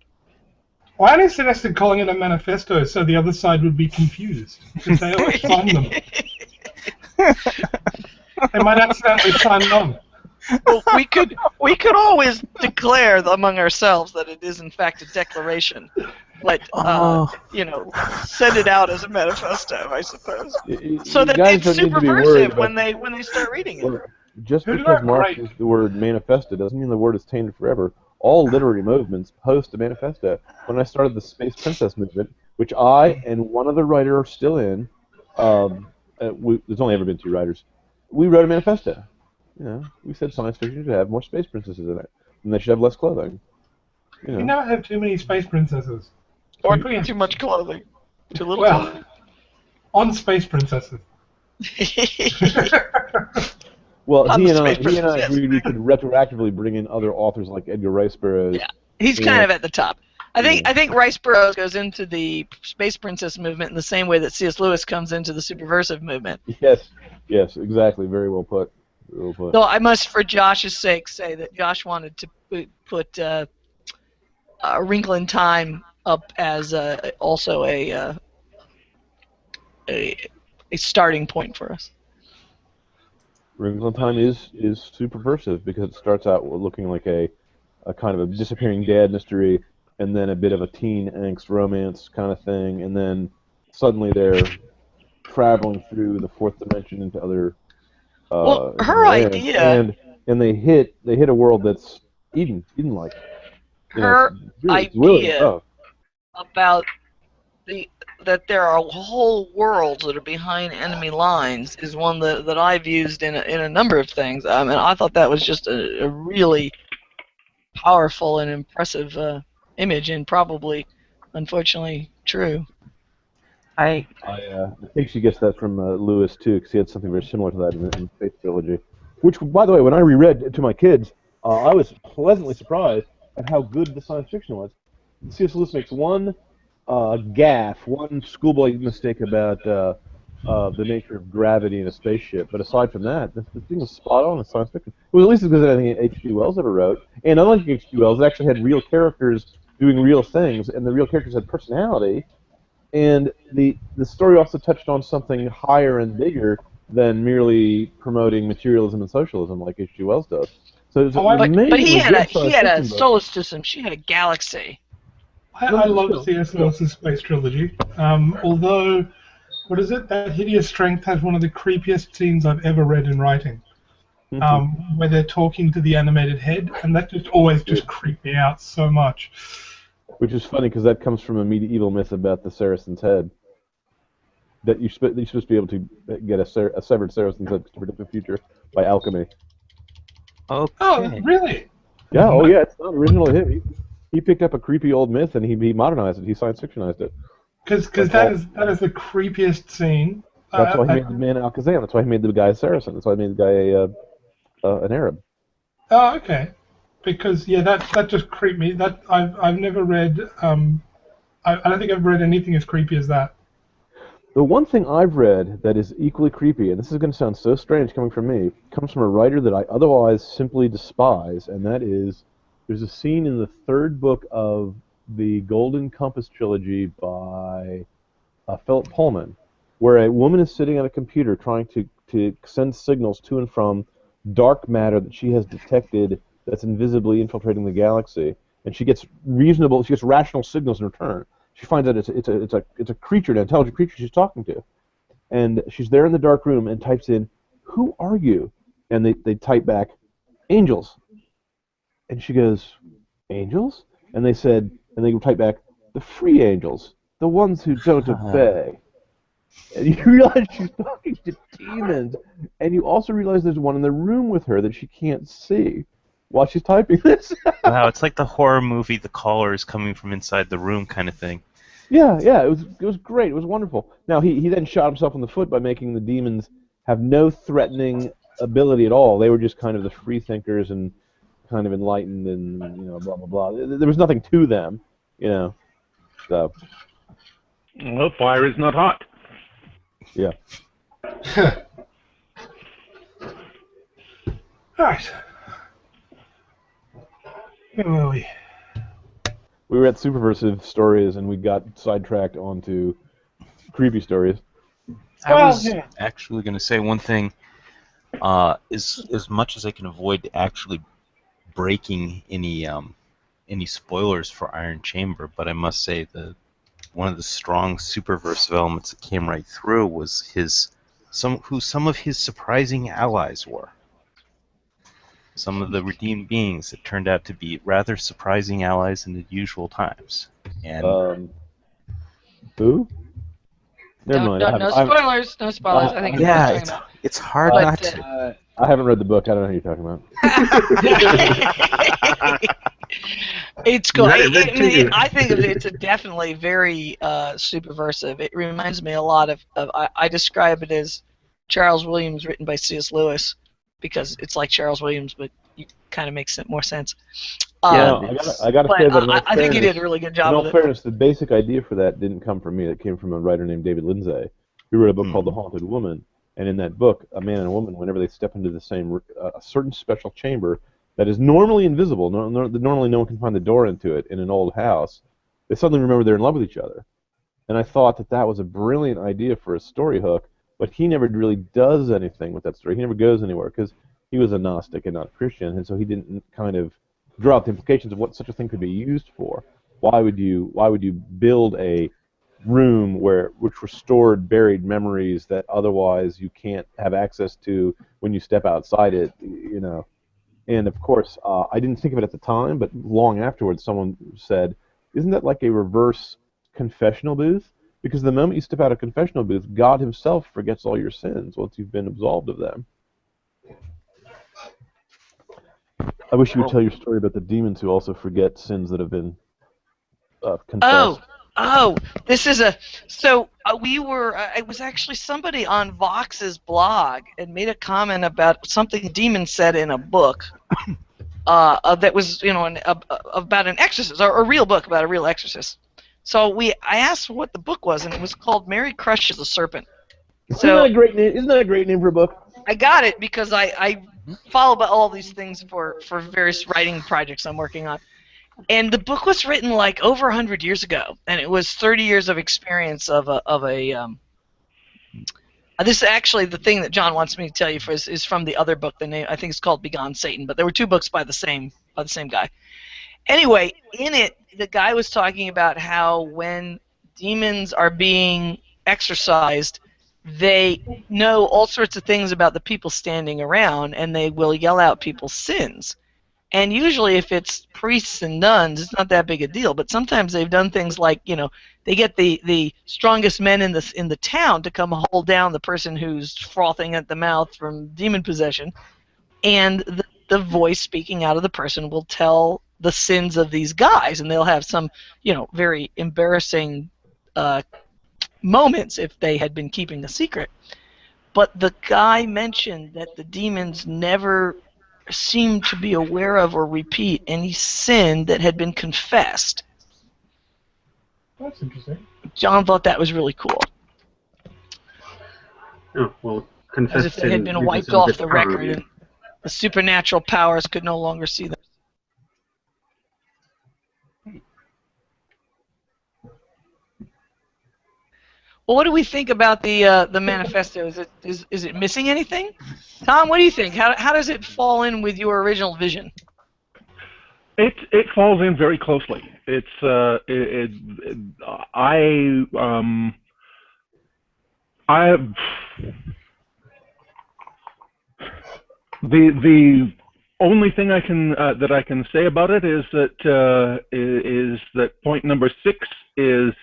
Well, I only suggested calling it a manifesto so the other side would be confused, because they always sign them. They might accidentally sign them. Well, we could always declare among ourselves that it is in fact a declaration, but send it out as a manifesto, I suppose, so that it's superversive when they start reading it. Well, just because Marx used the word manifesto doesn't mean the word is tainted forever. All literary movements post a manifesto. When I started the Space Princess movement, which I and one other writer are still in. There's only ever been 2 writers. We wrote a manifesto. We said science fiction should have more space princesses in it, and they should have less clothing. You never have too many space princesses. Or too much clothing. Too little Well, on space princesses. Well, On he the and I space princess. agreed we could retroactively bring in other authors like Edgar Rice Burroughs. Yeah, he's kind of at the top. I think Rice Burroughs goes into the space princess movement in the same way that C.S. Lewis comes into the superversive movement. Yes, exactly. Very well put. Though I must, for Josh's sake, say that Josh wanted to put A Wrinkle in Time up as also a starting point for us. Wrinkle in Time is superversive because it starts out looking like a kind of a disappearing dad mystery, and then a bit of a teen angst romance kind of thing, and then suddenly they're traveling through the 4th dimension into other. Her idea. And they hit a world that's Eden-like. Her idea about that there are whole worlds that are behind enemy lines is one that I've used in a number of things. I mean, I thought that was just a really powerful and impressive image, and probably, unfortunately, true. I think she gets that from Lewis too, because he had something very similar to that in Faith Trilogy. Which, by the way, when I reread to my kids, I was pleasantly surprised at how good the science fiction was. C.S. Lewis makes one gaffe, one schoolboy mistake about the nature of gravity in a spaceship, but aside from that, the thing was spot on in science fiction. It was at least as good as anything H.G. Wells ever wrote, and unlike H.G. Wells, it actually had real characters doing real things, and the real characters had personality, and the story also touched on something higher and bigger than merely promoting materialism and socialism like H.G. Wells does. So but he had a solar system. She had a galaxy. I love C.S. Lewis's Space Trilogy. Although, what is it? That Hideous Strength has one of the creepiest scenes I've ever read in writing. Where they're talking to the animated head, and that just always just creeped me out so much. Which is funny because that comes from a medieval myth about the Saracen's head. That you're supposed to be able to get a severed Saracen's head to predict the future by alchemy. Okay. Oh, really? Yeah. Oh, yeah. It's not original to him. He picked up a creepy old myth and he modernized it. He science fictionized it. Because that is the creepiest scene. That's why he made the man Alakazam. That's why he made the guy a Saracen. That's why he made the guy an Arab. Oh, okay. Because that just creeped me. That I've never read. I don't think I've read anything as creepy as that. The one thing I've read that is equally creepy, and this is going to sound so strange coming from me, comes from a writer that I otherwise simply despise, and that is, there's a scene in the 3rd book of the Golden Compass trilogy by Philip Pullman, where a woman is sitting at a computer trying to send signals to and from dark matter that she has detected that's invisibly infiltrating the galaxy, and she gets rational signals in return. She finds out it's a creature, an intelligent creature she's talking to, and she's there in the dark room and types in, "Who are you?" And they type back, "Angels." And she goes, "Angels?" And they type back, "The free angels, the ones who don't obey." And you realize she's talking to demons, and you also realize there's one in the room with her that she can't see while she's typing this. Wow, it's like the horror movie The Caller is coming from inside the room kind of thing. Yeah, it was great. It was wonderful. Now he then shot himself in the foot by making the demons have no threatening ability at all. They were just kind of the free thinkers and kind of enlightened and blah blah blah. There was nothing to them, So. Well, fire is not hot. Yeah. All right. Where were we? We were at superversive stories, and we got sidetracked onto creepy stories. I was actually going to say one thing. As much as I can avoid actually breaking any spoilers for Iron Chamber, but I must say that one of the strong superversive elements that came right through was who some of his surprising allies were. Some of the redeemed beings that turned out to be rather surprising allies in the usual times. And Who? Never No, mind. no, no spoilers. No spoilers. I think it's Yeah, talking about. it's hard But, not to. I haven't read the book. I don't know who you're talking about. It's cool. Read it too. I think of it's a definitely very subversive. It reminds me a lot of I describe it as Charles Williams written by C.S. Lewis because it's like Charles Williams, but it kind of makes more sense. Yeah, I got to say that. I think he did a really good job in of all it. fairness, the basic idea for that didn't come from me. It came from a writer named David Lindsay, who wrote a book called The Haunted Woman. And in that book, a man and a woman, whenever they step into the same, a certain special chamber that is normally invisible, normally no one can find the door into it in an old house, they suddenly remember they're in love with each other. And I thought that that was a brilliant idea for a story hook, but he never really does anything with that story. He never goes anywhere because he was a Gnostic and not a Christian, and so he didn't kind of draw out the implications of what such a thing could be used for. Why would you build a room which restored buried memories that otherwise you can't have access to when you step outside it, you know? And of course, I didn't think of it at the time, but long afterwards, someone said, "Isn't that like a reverse confessional booth? Because the moment you step out of a confessional booth, God Himself forgets all your sins once you've been absolved of them." I wish you would tell your story about the demons who also forget sins that have been confessed. Oh, this is a. So we were. It was actually somebody on Vox's blog and made a comment about something Demon said in a book. That was, about an exorcist, or a real book about a real exorcist. So I asked what the book was, and it was called Mary Crushes a Serpent. Isn't that a great name? Isn't that a great name for a book? I got it because I follow about all these things for various writing projects I'm working on. And the book was written like over 100 years ago, and it was 30 years of experience of a this is actually the thing that John wants me to tell you is from the other book. The name, I think, it's called Begone Satan, but there were two books by the same guy. Anyway, in it, the guy was talking about how when demons are being exorcised, they know all sorts of things about the people standing around, and they will yell out people's sins. And usually if it's priests and nuns, it's not that big a deal. But sometimes they've done things like, they get the strongest men in the town to come hold down the person who's frothing at the mouth from demon possession. And the voice speaking out of the person will tell the sins of these guys. And they'll have some, very embarrassing moments if they had been keeping a secret. But the guy mentioned that the demons never seemed to be aware of or repeat any sin that had been confessed. That's interesting. John thought that was really cool. Oh, well, As if they had been wiped off the record and the supernatural powers could no longer see them. Well, what do we think about the manifesto? Is it missing anything? Tom, what do you think? How does it fall in with your original vision? It falls in very closely. It's the only thing I can say about it is that point number 6 is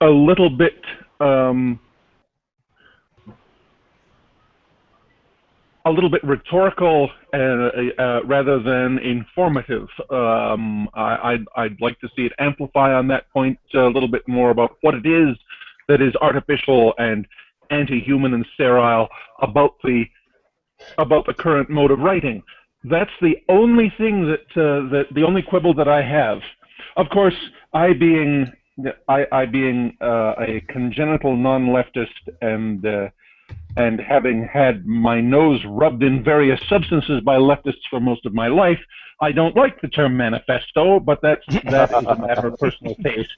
a little bit rhetorical rather than informative. I'd like to see it amplify on that point a little bit more about what it is that is artificial and anti-human and sterile about the current mode of writing. That's the only thing that the only quibble that I have. Of course, I being a congenital non-leftist and having had my nose rubbed in various substances by leftists for most of my life, I don't like the term manifesto, but that is a matter of personal taste.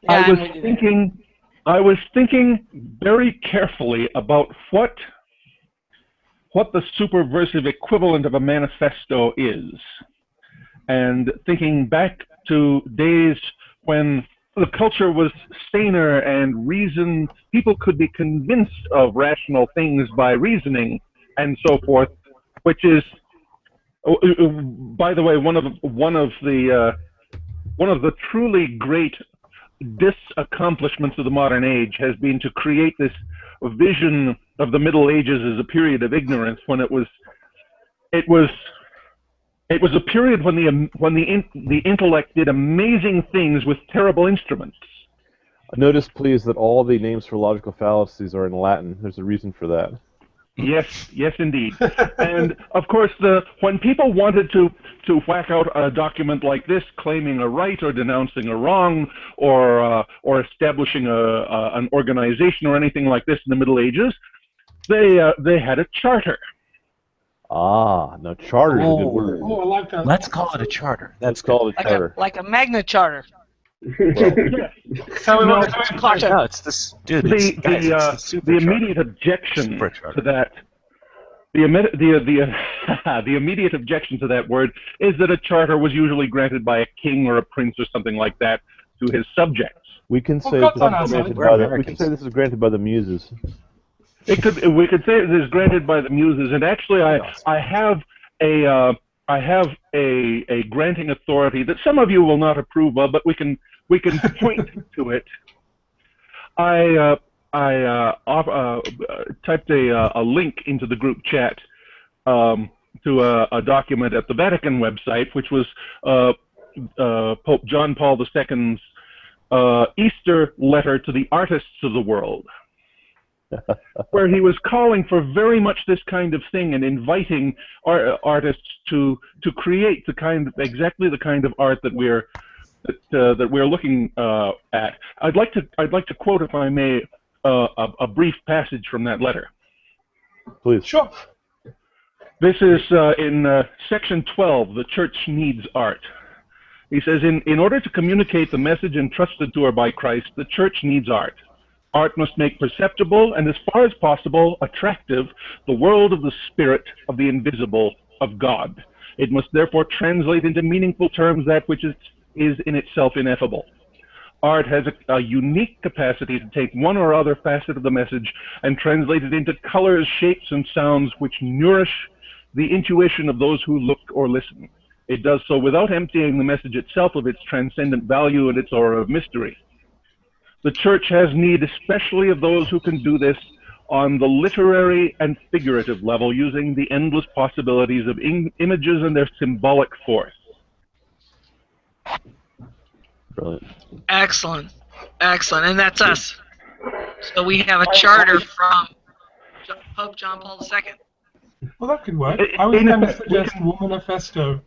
Yeah, I was thinking very carefully about what the superversive equivalent of a manifesto is, and thinking back to days when the culture was saner and people could be convinced of rational things by reasoning and so forth, which is, by the way, one of the truly great disaccomplishments of the modern age has been to create this vision of the Middle Ages as a period of ignorance, when it was a period when the intellect did amazing things with terrible instruments. Notice, please, that all the names for logical fallacies are in Latin. There's a reason for that. Yes, indeed. And of course, when people wanted to whack out a document like this, claiming a right or denouncing a wrong, or establishing an organization or anything like this in the Middle Ages, they had a charter. Ah, now charter is a good word. Oh, I like that. Let's call it a charter. Let's call it a charter. Like a Magna Charter. So we want to No, it's this, dude. It's the super the immediate objection to that. The immediate objection to that word is that a charter was usually granted by a king or a prince or something like that to his subjects. We can say Well, this is granted by the muses. We could say it is granted by the muses, and actually, I have a granting authority that some of you will not approve of, but we can point to it. I typed a link into the group chat to a document at the Vatican website, which was Pope John Paul II's Easter letter to the artists of the world, where he was calling for very much this kind of thing and inviting artists to create exactly the kind of art that we're looking at. I'd like to quote, if I may, a brief passage from that letter. Please. Sure. This is in section 12, The Church Needs Art. He says, in order to communicate the message entrusted to her by Christ, the Church needs art. Art must make perceptible and, as far as possible, attractive the world of the spirit, of the invisible, of God. It must therefore translate into meaningful terms that which is in itself ineffable. Art has a unique capacity to take one or other facet of the message and translate it into colors, shapes, and sounds which nourish the intuition of those who look or listen. It does so without emptying the message itself of its transcendent value and its aura of mystery. The Church has need especially of those who can do this on the literary and figurative level, using the endless possibilities of images and their symbolic force. Brilliant. Excellent. And that's us. So we have a charter from Pope John Paul II. Well, that could work. I was going to suggest Womanifesto.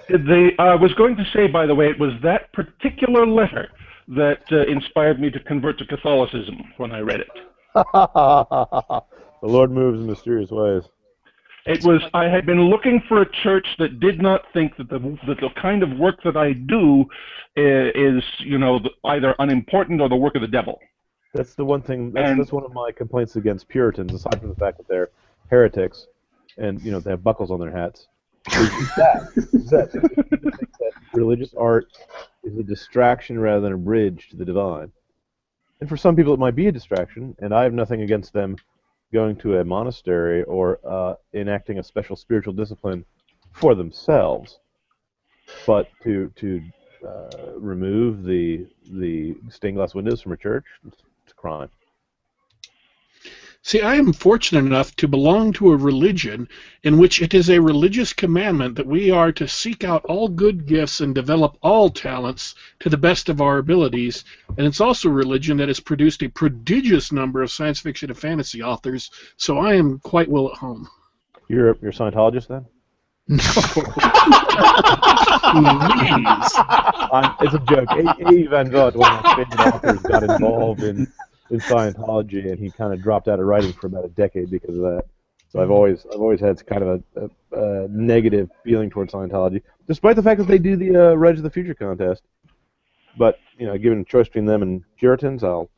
I was going to say, by the way, it was that particular letter that inspired me to convert to Catholicism when I read it. The Lord moves in mysterious ways. I had been looking for a church that did not think that the kind of work that I do is, either unimportant or the work of the devil. That's the one thing. That's one of my complaints against Puritans, aside from the fact that they're heretics and they have buckles on their hats. That religious art is a distraction rather than a bridge to the divine. And for some people, it might be a distraction, and I have nothing against them going to a monastery or enacting a special spiritual discipline for themselves. But to remove the stained glass windows from a church, it's a crime. See, I am fortunate enough to belong to a religion in which it is a religious commandment that we are to seek out all good gifts and develop all talents to the best of our abilities. And it's also a religion that has produced a prodigious number of science fiction and fantasy authors, so I am quite well at home. You're a Scientologist, then? No. It's a joke. A. Van Vogt, one of my favorite authors, got involved in Scientology, and he kind of dropped out of writing for about a decade because of that. So I've always had kind of a negative feeling towards Scientology, despite the fact that they do the Reg of the Future contest. But given a choice between them and Puritans, I'll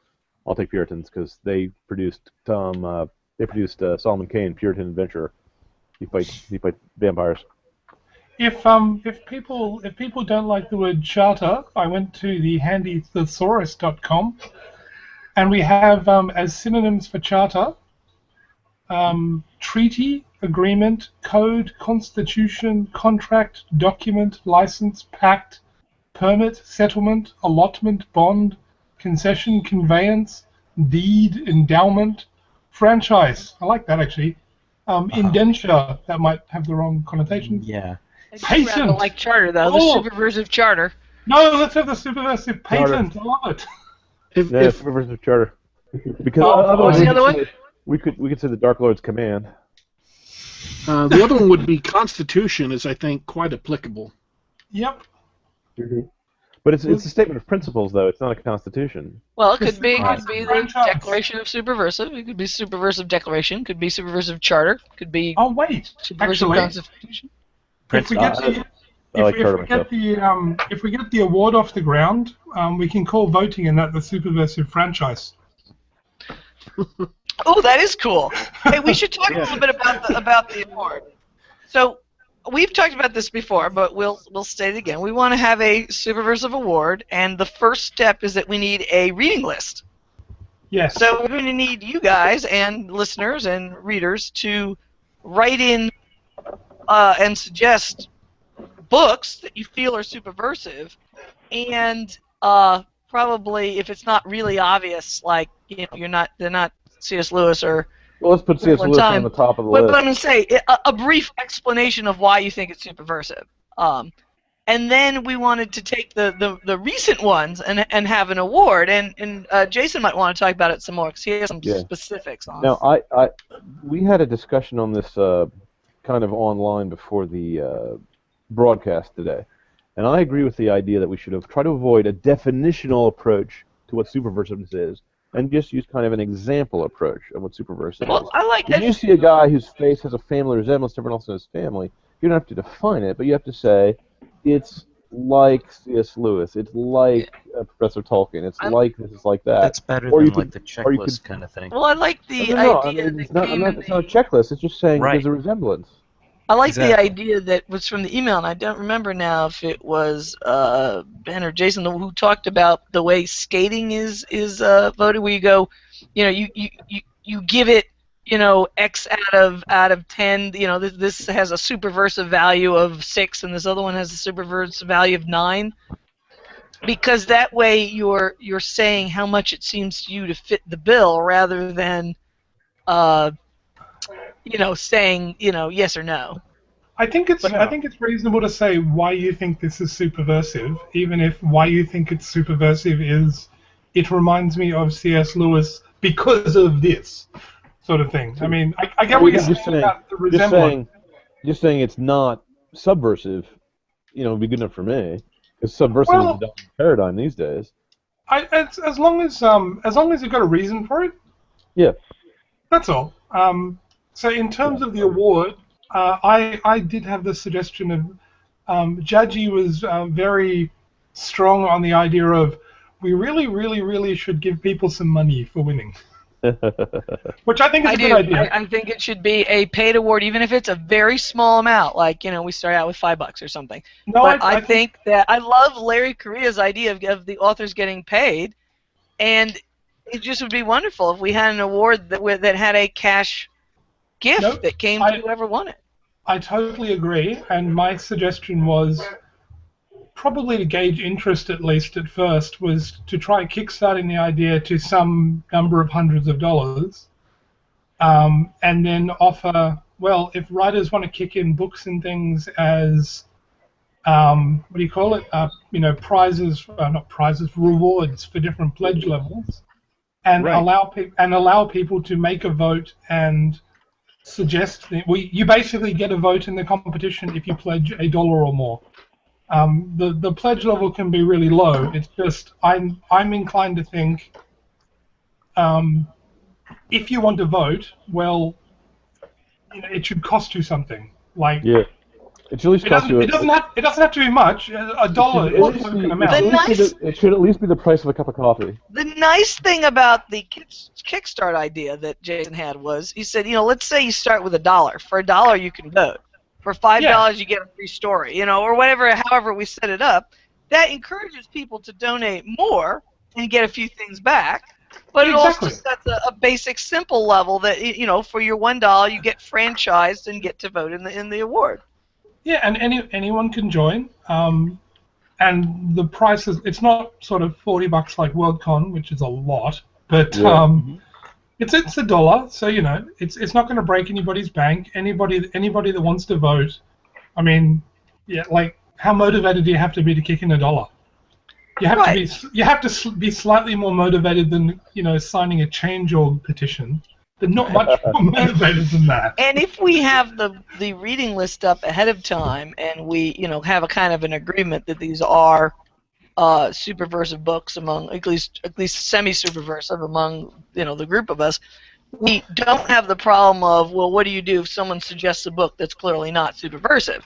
take Puritans because they produced Solomon Kane, Puritan adventurer. He fights vampires. If people don't like the word charter, I went to the handy thesaurus.com. And we have, as synonyms for charter, treaty, agreement, code, constitution, contract, document, license, pact, permit, settlement, allotment, bond, concession, conveyance, deed, endowment, franchise. I like that actually. Indenture. That might have the wrong connotation. Yeah. I do rather Patent. like charter, though. The Oh. Superversive charter. No, let's have the Superversive patent. I love it. Yeah, Superversive Charter. Because Oh, otherwise what's the other one? we could say the Dark Lord's command. The other one would be Constitution, is I think quite applicable. Yep. But it's a statement of principles, though. It's not a constitution. Well, it could be the Franchise. Declaration of Subversive. It could be Subversive Declaration. Could be Subversive Charter. Could be Oh wait, Subversive actually, Constitution. if we get the if we get the award off the ground, we can call voting in that the Superversive franchise. Oh, that is cool. Hey, we should talk a little bit about the award. So, we've talked about this before, but we'll state it again. We want to have a Superversive award, and the first step is that we need a reading list. Yes. So we're going to need you guys and listeners and readers to write in and suggest books that you feel are superversive, and probably if it's not really obvious, like they're not C.S. Lewis or. Well, let's put C.S. Lewis on the top of the list. But I'm going to say a brief explanation of why you think it's superversive. And then we wanted to take the recent ones and have an award. And Jason might want to talk about it some more because he has some specifics on it. Now, we had a discussion on this kind of online before the broadcast today. And I agree with the idea that we should have tried to avoid a definitional approach to what superversiveness is, and just use kind of an example approach of what superversive is. Well, I like that. When you see a guy whose face has a family resemblance to everyone else in his family, you don't have to define it, but you have to say, it's like C.S. Lewis, it's like Professor Tolkien, it's like this, it's like that. That's better Or than you like could- the or you checklist could- kind of thing. Well, I like the No, idea it's that not a checklist, it's just saying Right. there's a resemblance. I like the Exactly. idea that was from the email, and I don't remember now if it was Ben or Jason who talked about the way skating is voted, where you go, you give it, X out of 10. This has a superversive value of 6, and this other one has a superversive value of 9. Because that way you're saying how much it seems to you to fit the bill, rather than saying, yes or no. I think it's reasonable to say why you think this is superversive, even if why you think it's superversive is it reminds me of C.S. Lewis because of this sort of thing. I mean, I get what you're saying about the resemblance. Just saying it's not subversive, would be good enough for me. Because subversive is the dominant paradigm these days. As long as you've got a reason for it. Yeah. That's all. So in terms of the award, I did have the suggestion of Jaji was very strong on the idea of we really, really, really should give people some money for winning. Which I think is a good idea. I think it should be a paid award, even if it's a very small amount, like we start out with $5 or something. No, but I think that I love Larry Correa's idea of the authors getting paid, and it just would be wonderful if we had an award that had a cash gift that came to whoever won it. I totally agree, and my suggestion was probably to gauge interest, at least at first, was to try kickstarting the idea to some number of hundreds of dollars, and then offer, well, if writers want to kick in books and things as, prizes, not prizes, rewards for different pledge levels, and allow people to make a vote and suggest that you basically get a vote in the competition if you pledge $1 or more. The pledge level can be really low. It's just I'm inclined to think if you want to vote, well, it should cost you something. It should at least cost you. It doesn't have to be much. $1 is a token amount. It should at least be the price of a cup of coffee. The nice thing about the Kickstart idea that Jason had was he said, let's say you start with $1. For $1 you can vote. For $5 you get a free story, or however we set it up. That encourages people to donate more and get a few things back. But it Exactly. also sets a basic, simple level that for your $1 you get franchised and get to vote in the award. Yeah, and anyone can join. And the price is—it's not sort of $40 like Worldcon, which is a lot, but Yeah. it's $1. So it's not going to break anybody's bank. Anybody that wants to vote. I mean, yeah, like how motivated do you have to be to kick in $1? You have Right. to be slightly more motivated than signing a change.org petition, but not much more motivated than that. And if we have the reading list up ahead of time, and we have a kind of an agreement that these are superversive books among at least semi-superversive among the group of us, we don't have the problem of, well, what do you do if someone suggests a book that's clearly not superversive?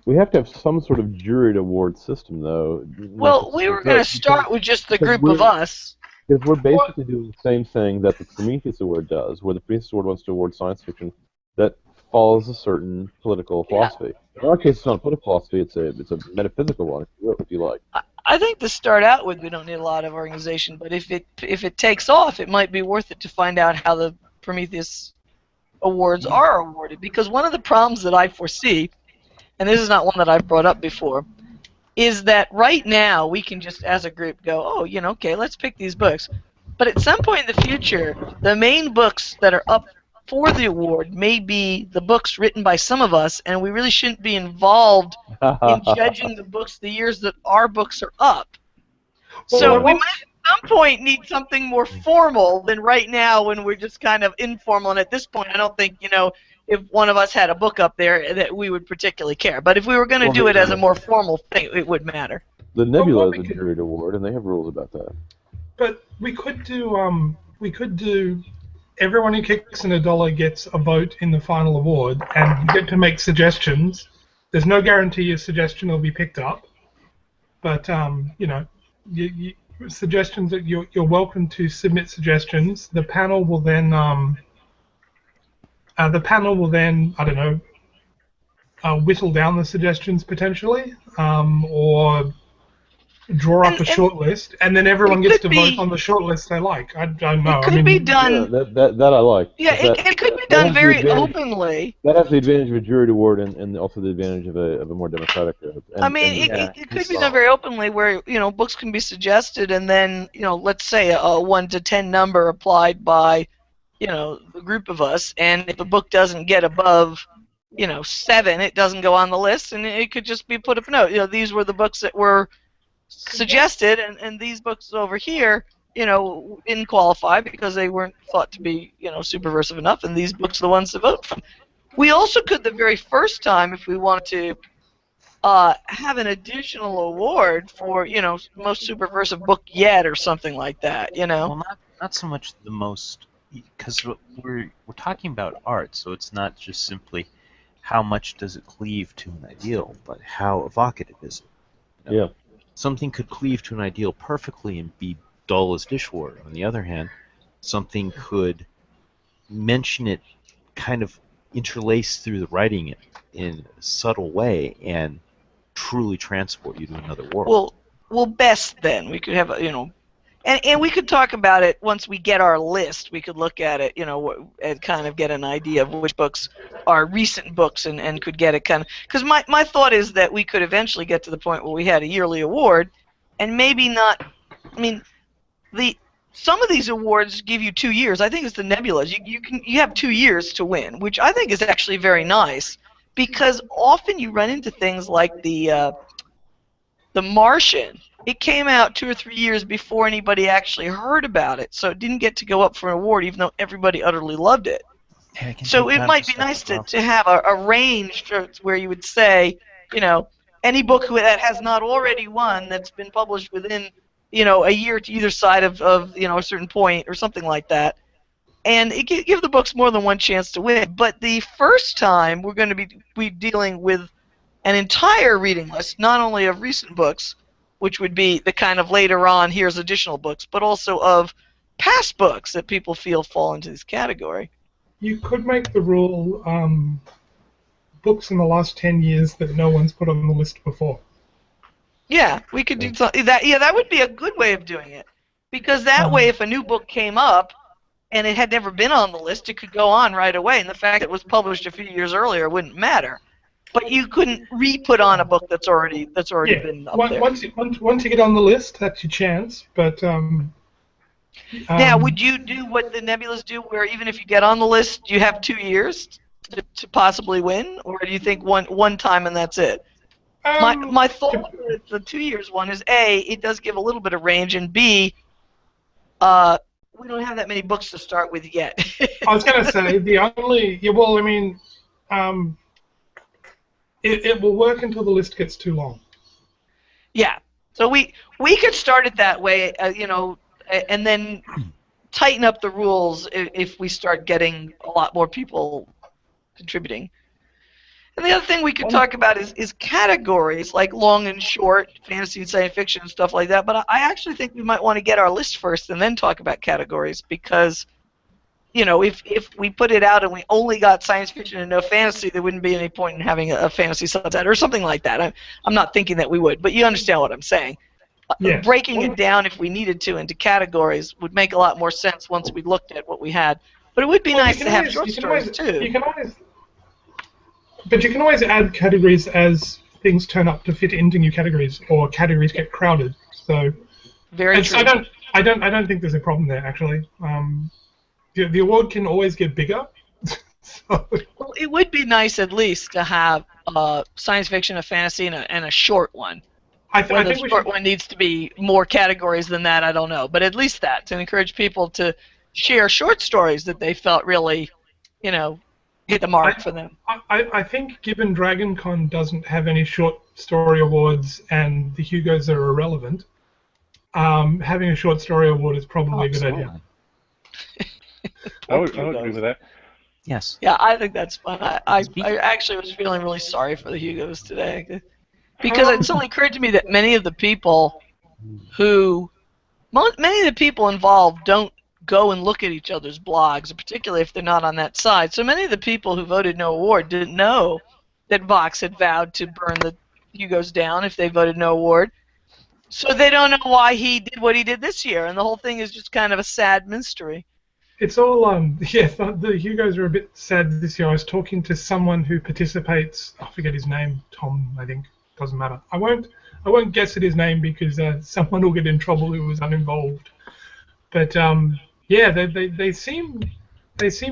We have to have some sort of juried award system, though. Well, we were going to start with just the group of us. Because we're basically doing the same thing that the Prometheus Award does, where the Prometheus Award wants to award science fiction that follows a certain political philosophy. In our case, it's not a political philosophy; it's a metaphysical one, if you like. I think to start out with, we don't need a lot of organization, but if it takes off, it might be worth it to find out how the Prometheus Awards are awarded. Because one of the problems that I foresee, and this is not one that I've brought up before, is that right now we can just, as a group, go, oh, okay, let's pick these books. But at some point in the future, the main books that are up for the award may be the books written by some of us, and we really shouldn't be involved in judging the books the years that our books are up. So we might at some point need something more formal than right now when we're just kind of informal. And at this point, I don't think, if one of us had a book up there that we would particularly care. But if we were going to do it as a more formal thing, it would matter. The Nebula is a juried award, and they have rules about that. But we could do everyone who kicks in $1 gets a vote in the final award, and you get to make suggestions. There's no guarantee your suggestion will be picked up, but suggestions that you're welcome to submit suggestions. The panel will then I don't know, whittle down the suggestions potentially, or draw up a short list, and then everyone gets to vote on the short list they like. I don't know. It could be done. Yeah, that I like. Yeah, it could be done very openly. That has the advantage of a juried award, and also the advantage of a more democratic. It could be done very openly, where books can be suggested, and then let's say a 1 to 10 number applied by the group of us, and if a book doesn't get above 7, it doesn't go on the list, and it could just be put up a note. These were the books that were suggested, and these books over here didn't qualify because they weren't thought to be superversive enough, and these books are the ones to vote for. We also could, the very first time, if we wanted to have an additional award for most superversive book yet or something like that. Well, not so much the most, because we're talking about art, so it's not just simply how much does it cleave to an ideal, but how evocative is it. Yeah. Something could cleave to an ideal perfectly and be dull as dishwater. On the other hand, something could mention it kind of interlaced through the writing in a subtle way and truly transport you to another world. Well, best then. We could have and we could talk about it once we get our list. We could look at it, and kind of get an idea of which books are recent books, and could get it kind of. Because my thought is that we could eventually get to the point where we had a yearly award, and maybe not. I mean, some of these awards give you 2 years. I think it's the Nebulas. You have 2 years to win, which I think is actually very nice, because often you run into things like the Martian. It came out 2 or 3 years before anybody actually heard about it, so it didn't get to go up for an award, even though everybody utterly loved it. So it might be nice to have a range where you would say, any book that has not already won that's been published within, a year to either side of a certain point or something like that, and it give the books more than one chance to win. But the first time we're going to be dealing with an entire reading list, not only of recent books, which would be the kind of later on, here's additional books, but also of past books that people feel fall into this category. You could make the rule books in the last 10 years that no one's put on the list before. Yeah, we could do something. That would be a good way of doing it. Because that way, if a new book came up and it had never been on the list, it could go on right away. And the fact that it was published a few years earlier wouldn't matter. But you couldn't re-put on a book that's already been up there. Once you get on the list, that's your chance. But now, would you do what the Nebulas do, where even if you get on the list, you have 2 years to possibly win, or do you think one time and that's it? My thought with the 2 years one is A, it does give a little bit of range, and B, we don't have that many books to start with yet. I was going to say it will work until the list gets too long. Yeah, so we could start it that way, and then tighten up the rules if we start getting a lot more people contributing. And the other thing we could talk about is categories, like long and short, fantasy and science fiction and stuff like that. But I actually think we might want to get our list first and then talk about categories, because, if we put it out and we only got science fiction and no fantasy, there wouldn't be any point in having a fantasy subset or something like that. I'm not thinking that we would, but you understand what I'm saying. Yes. Breaking it down, if we needed to, into categories would make a lot more sense once we looked at what we had. But it would be nice to have short stories, too. But you can always add categories as things turn up to fit into new categories, or categories get crowded. So very true. I don't think there's a problem there, actually. The award can always get bigger. So. Well, it would be nice at least to have science fiction, a fantasy, and a short one. I think the short one needs to be more categories than that, I don't know. But at least that, to encourage people to share short stories that they felt really, hit the mark for them. I think, given Dragon Con doesn't have any short story awards and the Hugos are irrelevant, having a short story award is probably a good idea. I would agree with that. Yes. Yeah, I think that's fun. I actually was feeling really sorry for the Hugos today, because it suddenly occurred to me that many of the people involved don't go and look at each other's blogs, particularly if they're not on that side. So many of the people who voted no award didn't know that Vox had vowed to burn the Hugos down if they voted no award. So they don't know why he did what he did this year, and the whole thing is just kind of a sad mystery. It's all, the Hugos are a bit sad this year. I was talking to someone who participates, I forget his name, Tom, I think, doesn't matter. I won't guess at his name because someone will get in trouble who was uninvolved. But, they seem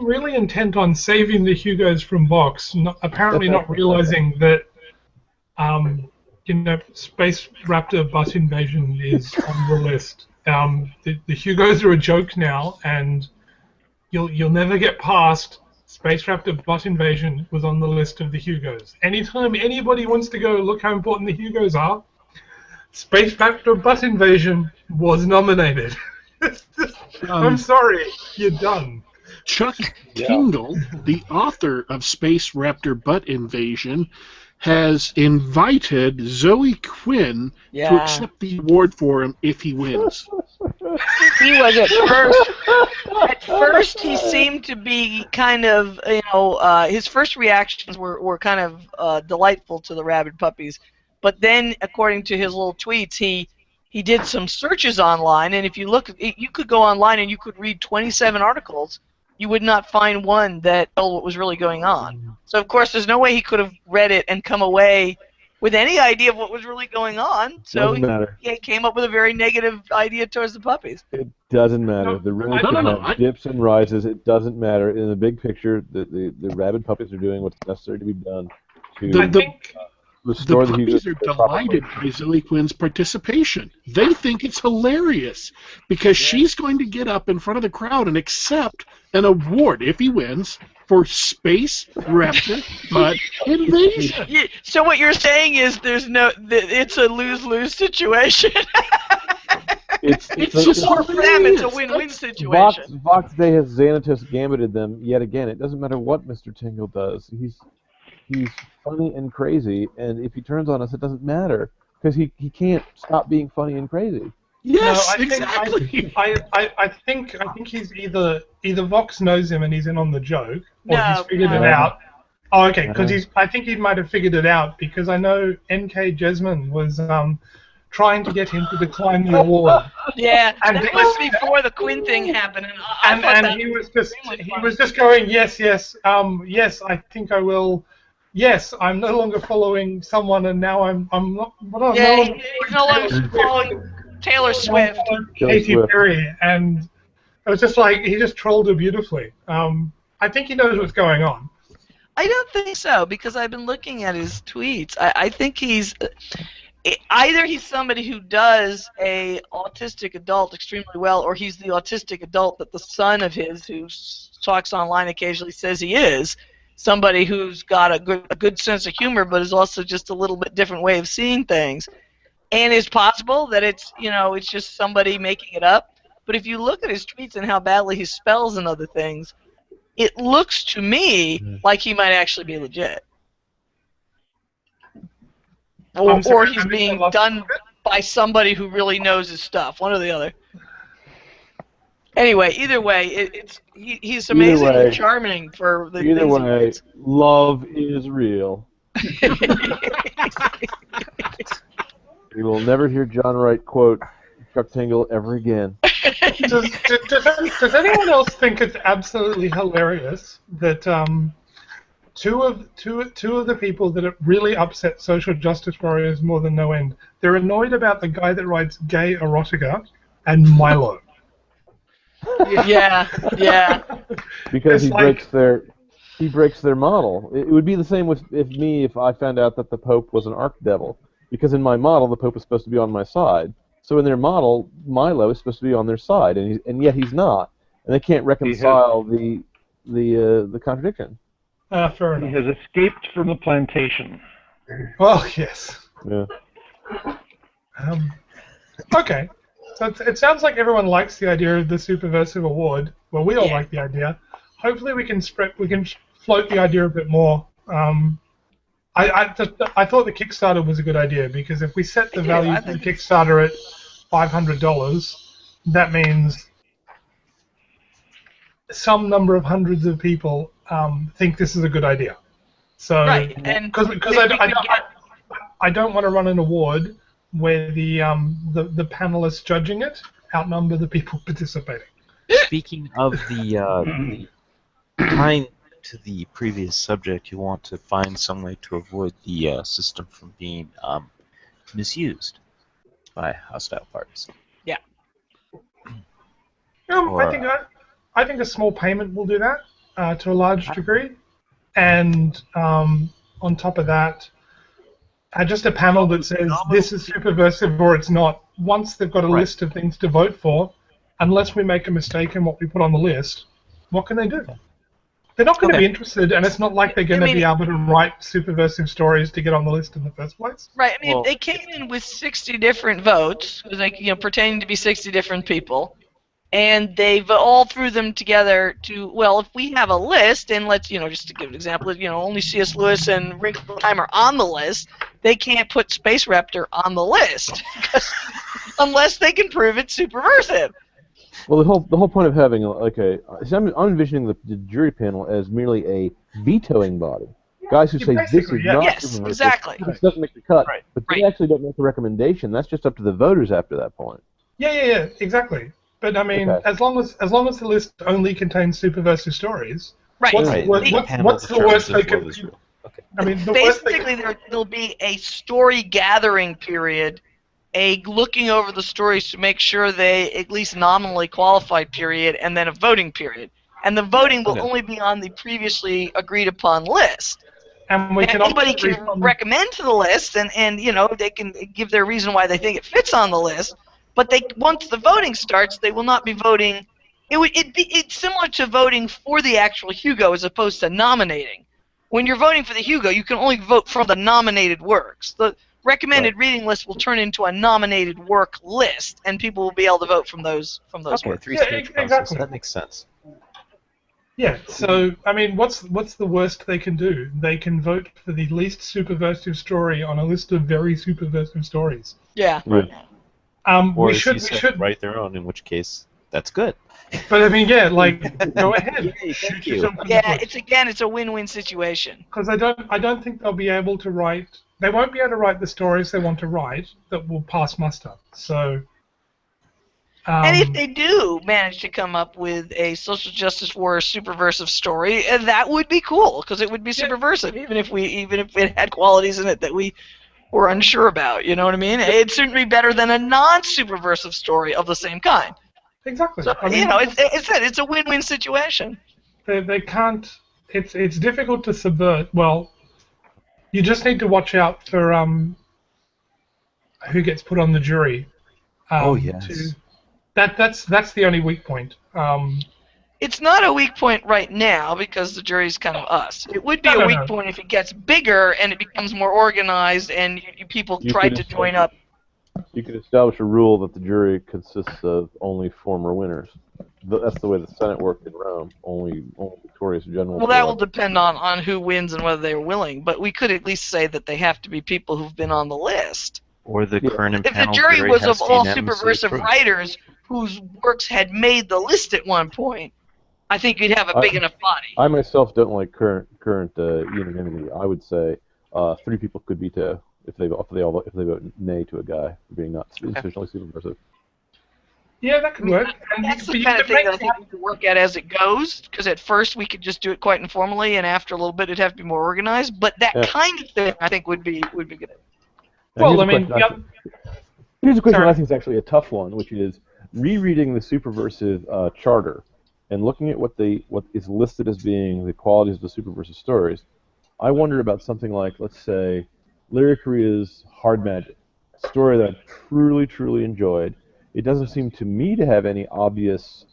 really intent on saving the Hugos from Vox, apparently not realizing that, Space Raptor Butt Invasion is on the list. The Hugos are a joke now, and you'll never get past Space Raptor Butt Invasion was on the list of the Hugos. Anytime anybody wants to go look how important the Hugos are, Space Raptor Butt Invasion was nominated. I'm sorry, you're done. Chuck Tingle, the author of Space Raptor Butt Invasion, has invited Zoe Quinn to accept the award for him if he wins. He was at first. At first, he seemed to be kind of, his first reactions were kind of delightful to the rabid puppies. But then, according to his little tweets, he did some searches online, and if you look, you could go online and you could read 27 articles. You would not find one that told what was really going on. So, of course, there's no way he could have read it and come away with any idea of what was really going on. So he came up with a very negative idea towards the puppies. It doesn't matter. The road have dips and rises. It doesn't matter. In the big picture, the rabid puppies are doing what's necessary to be done to restore the puppies are delighted by Zoe Quinn's participation. They think it's hilarious because she's going to get up in front of the crowd and accept an award, if he wins, for Space Raptor Butt Invasion. Yeah, so what you're saying is it's a lose-lose situation. It's just for them, it's a win-win situation. Vox Day has Xanatos gambited them yet again. It doesn't matter what Mr. Tingle does. He's funny and crazy, and if he turns on us, it doesn't matter because he can't stop being funny and crazy. Yes, exactly. I think he's either Vox knows him and he's in on the joke, or he's figured it out. Oh, okay, because I think he might have figured it out because I know N.K. Jesman was trying to get him to decline the award. Yeah, And that he was was- before the Quinn thing happened, and I thought And that he was extremely funny. just going, yes, yes, yes, I think I will. Yes, I'm no longer following someone, and now I'm not. Yeah, he's no longer following Taylor Swift. Katy Swift. Perry, and it was just like he just trolled her beautifully. I think he knows what's going on. I don't think so, because I've been looking at his tweets. I think he's either he's somebody who does a autistic adult extremely well, or he's the autistic adult that the son of his, who talks online occasionally, says he is. Somebody who's got a good sense of humor, but is also just a little bit different way of seeing things. And it's possible that it's just somebody making it up. But if you look at his tweets and how badly he spells and other things, it looks to me like he might actually be legit. Or he's being done by somebody who really knows his stuff, one or the other. Anyway, either way, he's amazing and charming for the Either things way, he writes. love is real. You will never hear John Wright quote Chuck Tingle ever again. Does anyone else think it's absolutely hilarious that two of the people that it really upset social justice warriors more than no end, they're annoyed about the guy that writes gay erotica and Milo. Yeah. Because It's he breaks their model. It would be the same if I found out that the Pope was an archdevil. Because in my model, the Pope is supposed to be on my side. So in their model, Milo is supposed to be on their side, and yet he's not, and they can't reconcile the contradiction. Fair He enough. has escaped from the plantation. Well, yes. Yeah. Okay. So it sounds like everyone likes the idea of the Superversive Award. Well, we all like the idea. Hopefully, we can float the idea a bit more. I thought the Kickstarter was a good idea, because if we set the value for the Kickstarter at $500, that means some number of hundreds of people think this is a good idea. So, Right, and because I don't want to run an award where the panelists judging it outnumber the people participating. Speaking of the tying to the previous subject, you want to find some way to avoid the system from being misused by hostile parties. Yeah. I think a small payment will do that to a large degree, and on top of that, just a panel that says this is Superversive or it's not. Once they've got a list of things to vote for, unless we make a mistake in what we put on the list, what can they do? They're not going to be interested, and it's not like they're going to be able to write Superversive stories to get on the list in the first place. Right. I mean, they came in with 60 different votes, pertaining to be 60 different people, and they've all threw them together to, well, if we have a list, and let's, just to give an example, only C.S. Lewis and Wrinkle in Time are on the list, they can't put Space Raptor on the list unless they can prove it's Superversive. Well, the whole point of having I'm envisioning the jury panel as merely a vetoing body. Guys who say this is not Superversive, exactly. This doesn't make the cut, Right. but they actually don't make a recommendation. That's just up to the voters after that point. Yeah, exactly. But I mean, as long as the list only contains Superversive stories, Right. what's the worst they can do? I mean, basically, there'll be a story gathering period, a looking over the stories to make sure they at least nominally qualify period, and then a voting period. And the voting will only be on the previously agreed upon list. And anybody can recommend to the list, and they can give their reason why they think it fits on the list. But once the voting starts, they will not be voting. It's similar to voting for the actual Hugo as opposed to nominating. When you're voting for the Hugo, you can only vote from the nominated works. The recommended reading list will turn into a nominated work list, and people will be able to vote from those works. Three-stage process. Exactly. That makes sense. Yeah. So I mean, what's the worst they can do? They can vote for the least Superversive story on a list of very Superversive stories. Yeah. Right. Or we should write their own, in which case That's good. But I mean, yeah, like go ahead, Yay, shoot thank you. yourself in the Yeah, foot. it's a win-win situation. Because I don't think they'll be able to write. They won't be able to write the stories they want to write that will pass muster. So. And if they do manage to come up with a social justice warrior superversive story, that would be cool because it would be superversive, even if it had qualities in it that we were unsure about. You know what I mean? It'd certainly be better than a non-superversive story of the same kind. Exactly. So I mean, it's a win-win situation. they can't. It's difficult to subvert. Well, you just need to watch out for who gets put on the jury. Oh, yes. That's the only weak point. It's not a weak point right now because the jury's kind of us. It would be a weak point if it gets bigger and it becomes more organized and people try to join up. You could establish a rule that the jury consists of only former winners. That's the way the Senate worked in Rome. Only victorious generals. Well, that will depend on who wins and whether they're willing. But we could at least say that they have to be people who've been on the list. Or the current If the impaneled jury was has of to all unanimously superversive approve. writers whose works had made the list at one point, I think you'd have a big enough body. I myself don't like current unanimity. I would say 3 people could veto if they vote nay to a guy for being not sufficiently superversive. Yeah, that could work. That's the kind of thing that I think we could work at as it goes, because at first we could just do it quite informally, and after a little bit it'd have to be more organized. But that kind of thing, I think, would be good. Well, I mean, here's a question I think is actually a tough one, which is rereading the Superversive charter and looking at what is listed as being the qualities of the Superversive stories. I wondered about something like, let's say, Lyric Korea's Hard Magic, a story that I truly enjoyed. It doesn't seem to me to have any obvious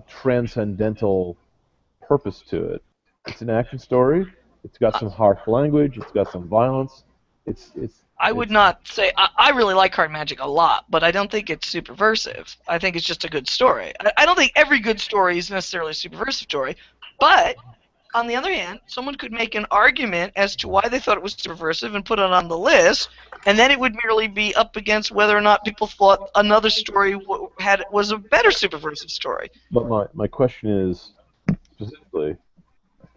transcendental purpose to it. It's an action story. It's got some harsh language. It's got some violence. I would not say I really like Hard Magic a lot, but I don't think it's superversive. I think it's just a good story. I don't think every good story is necessarily a superversive story, but on the other hand, someone could make an argument as to why they thought it was superversive and put it on the list, and then it would merely be up against whether or not people thought another story was a better superversive story. But my question is specifically,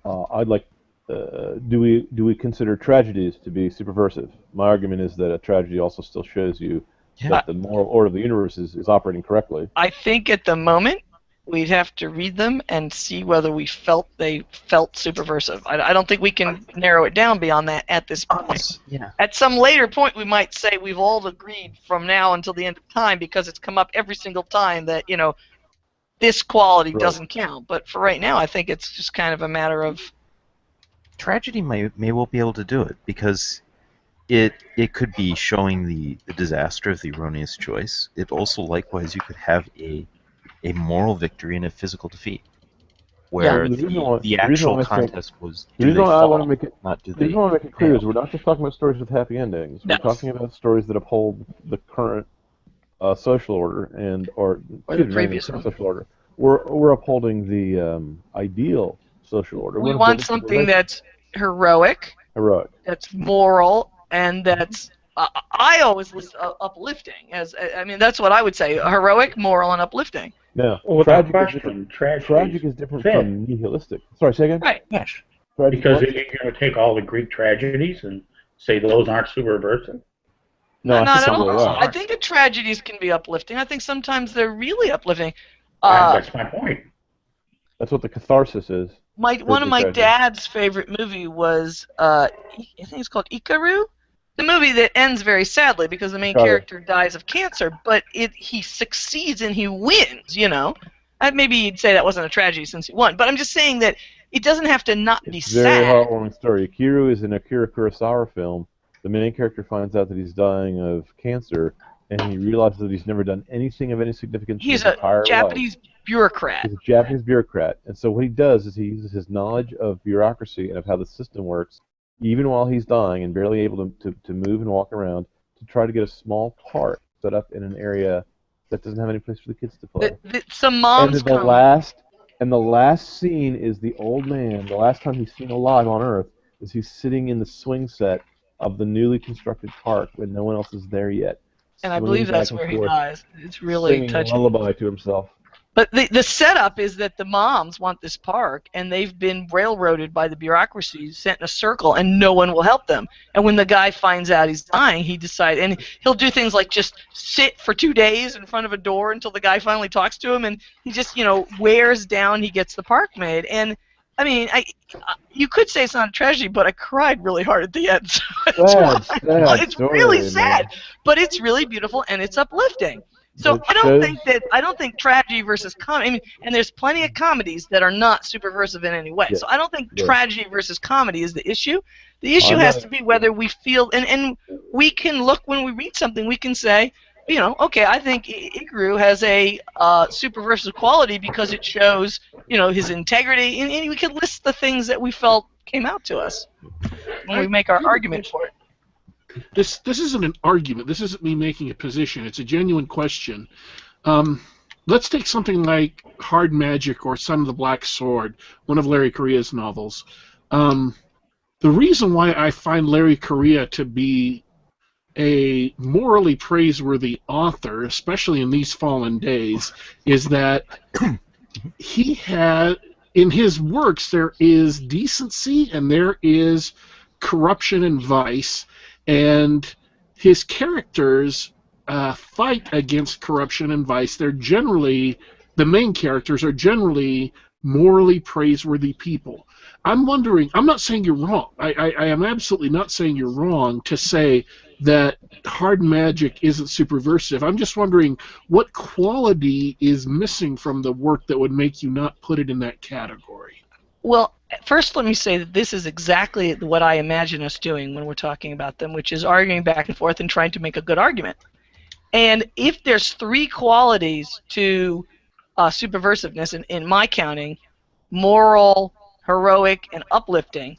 I'd like. Do we consider tragedies to be superversive? My argument is that a tragedy also still shows you that the moral order of the universe is operating correctly. I think at the moment we'd have to read them and see whether we felt they felt superversive. I don't think we can narrow it down beyond that at this point. Yeah. At some later point, we might say we've all agreed from now until the end of time because it's come up every single time that this quality doesn't count. But for right now, I think it's just kind of a matter of. Tragedy may well be able to do it because it could be showing the disaster of the erroneous choice. It also likewise you could have a moral victory and a physical defeat, where the actual contest was do they fall, not do they. The reason I want to make it clear is we're not just talking about stories with happy endings. We're talking about stories that uphold the current social order or the previous social order. We're upholding the ideal social order. We want something that's heroic, that's moral, and that's I always list uplifting. That's what I would say: heroic, moral, and uplifting. No, tragic is different from nihilistic. Sorry, say again. Right. Yes. Because you're going to take all the Greek tragedies and say those aren't superversive. No, not at all. I think the tragedies can be uplifting. I think sometimes they're really uplifting. That's my point. That's what the catharsis is. One of my dad's favorite movie was, I think it's called Ikaru, the movie that ends very sadly because the main character dies of cancer, but he succeeds and he wins, Maybe you'd say that wasn't a tragedy since he won, but I'm just saying that it doesn't have to not be sad. Very heartwarming story. Ikiru is an Akira Kurosawa film. The main character finds out that he's dying of cancer, and he realizes that he's never done anything of any significance in his entire life. He's a Japanese bureaucrat. He's a Japanese bureaucrat, and so what he does is he uses his knowledge of bureaucracy and of how the system works, even while he's dying and barely able to move and walk around, to try to get a small park set up in an area that doesn't have any place for the kids to play. Some moms And the last scene is the old man, the last time he's seen alive on Earth, is he's sitting in the swing set of the newly constructed park when no one else is there yet. And I believe that's where he dies. It's really touching. Singing a lullaby to himself. But the setup is that the moms want this park, and they've been railroaded by the bureaucracy, sent in a circle, and no one will help them. And when the guy finds out he's dying, he decides, and he'll do things like just sit for 2 days in front of a door until the guy finally talks to him, and he just, wears down. He gets the park made, and I mean, you could say it's not a tragedy, but I cried really hard at the end. So it's really sad, but it's really beautiful and it's uplifting. So I don't think tragedy versus comedy. I mean, and there's plenty of comedies that are not superversive in any way. Yeah. So I don't think tragedy versus comedy is the issue. The issue has to be whether we feel, and we can look when we read something. We can say, okay, I think Ikaru has a superversive quality because it shows, his integrity, and we can list the things that we felt came out to us when we make our argument for it. This isn't an argument. This isn't me making a position. It's a genuine question. Let's take something like Hard Magic or Son of the Black Sword, one of Larry Correia's novels. The reason why I find Larry Correia to be a morally praiseworthy author, especially in these fallen days, is that he had, in his works, there is decency and there is corruption and vice, and his characters fight against corruption and vice. They're generally, the main characters are generally morally praiseworthy people. I'm wondering, I'm not saying you're wrong. I am absolutely not saying you're wrong to say that Hard Magic isn't superversive. I'm just wondering what quality is missing from the work that would make you not put it in that category. Well, first let me say that this is exactly what I imagine us doing when we're talking about them, which is arguing back and forth and trying to make a good argument. And if there's 3 qualities to superversiveness, in my counting, moral, heroic, and uplifting,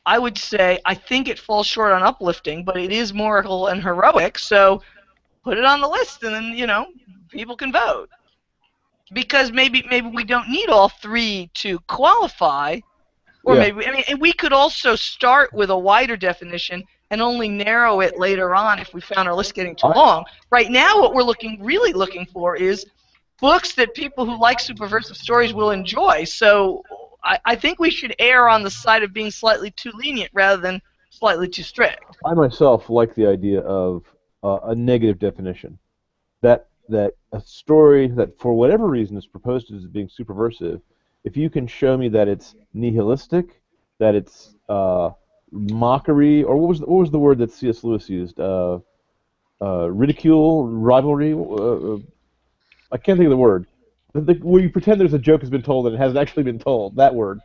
I would say I think it falls short on uplifting, but it is moral and heroic, so put it on the list, and then, people can vote. Because maybe we don't need all 3 to qualify, or maybe, and we could also start with a wider definition and only narrow it later on if we found our list getting too long. Right now, what we're really looking for is books that people who like superversive stories will enjoy. So I think we should err on the side of being slightly too lenient rather than slightly too strict. I myself like the idea of a negative definition. That a story that, for whatever reason, is proposed as being superversive, if you can show me that it's nihilistic, that it's mockery, or what was the word that C.S. Lewis used? Ridicule, rivalry. I can't think of the word. Where you pretend there's a joke has been told and it hasn't actually been told. That word.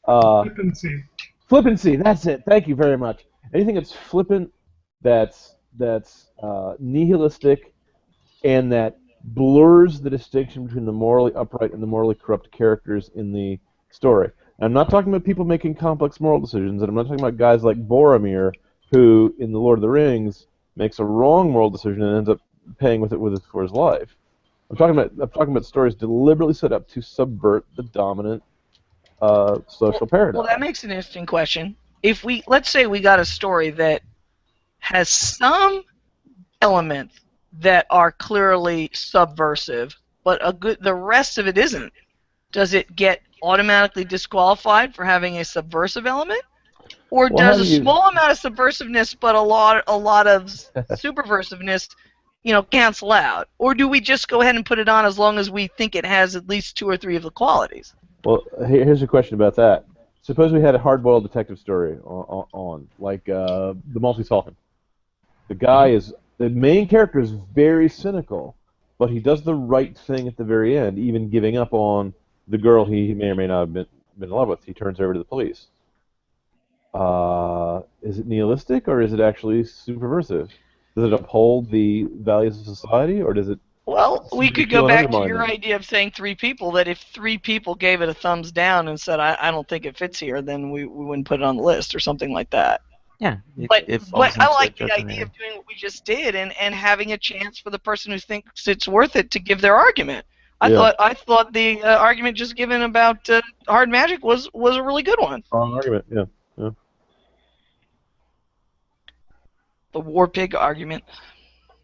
Flippancy. Flippancy. That's it. Thank you very much. Anything that's flippant, that's nihilistic, and that blurs the distinction between the morally upright and the morally corrupt characters in the story. And I'm not talking about people making complex moral decisions, and I'm not talking about guys like Boromir, who, in The Lord of the Rings, makes a wrong moral decision and ends up paying with it for his life. I'm talking about stories deliberately set up to subvert the dominant social paradigm. Well, that makes an interesting question. If let's say we got a story that has some elements that are clearly subversive, but the rest of it isn't, does it get automatically disqualified for having a subversive element? Or does a small amount of subversiveness but a lot of superversiveness cancel out? Or do we just go ahead and put it on as long as we think it has at least 2 or 3 of the qualities? Well, here's a question about that. Suppose we had a hard-boiled detective story on like The Maltese Falcon. The main character is very cynical, but he does the right thing at the very end, even giving up on the girl he may or may not have been in love with. He turns over to the police. Is it nihilistic, or is it actually superversive? Does it uphold the values of society, or does it... Well, we could go back to your idea of saying 3 people, that if 3 people gave it a thumbs down and said, I don't think it fits here, then we wouldn't put it on the list or something like that. Yeah. But I like the idea of doing what we just did and having a chance for the person who thinks it's worth it to give their argument. I thought the argument just given about Hard Magic was a really good one. Strong argument, yeah. The War Pig argument.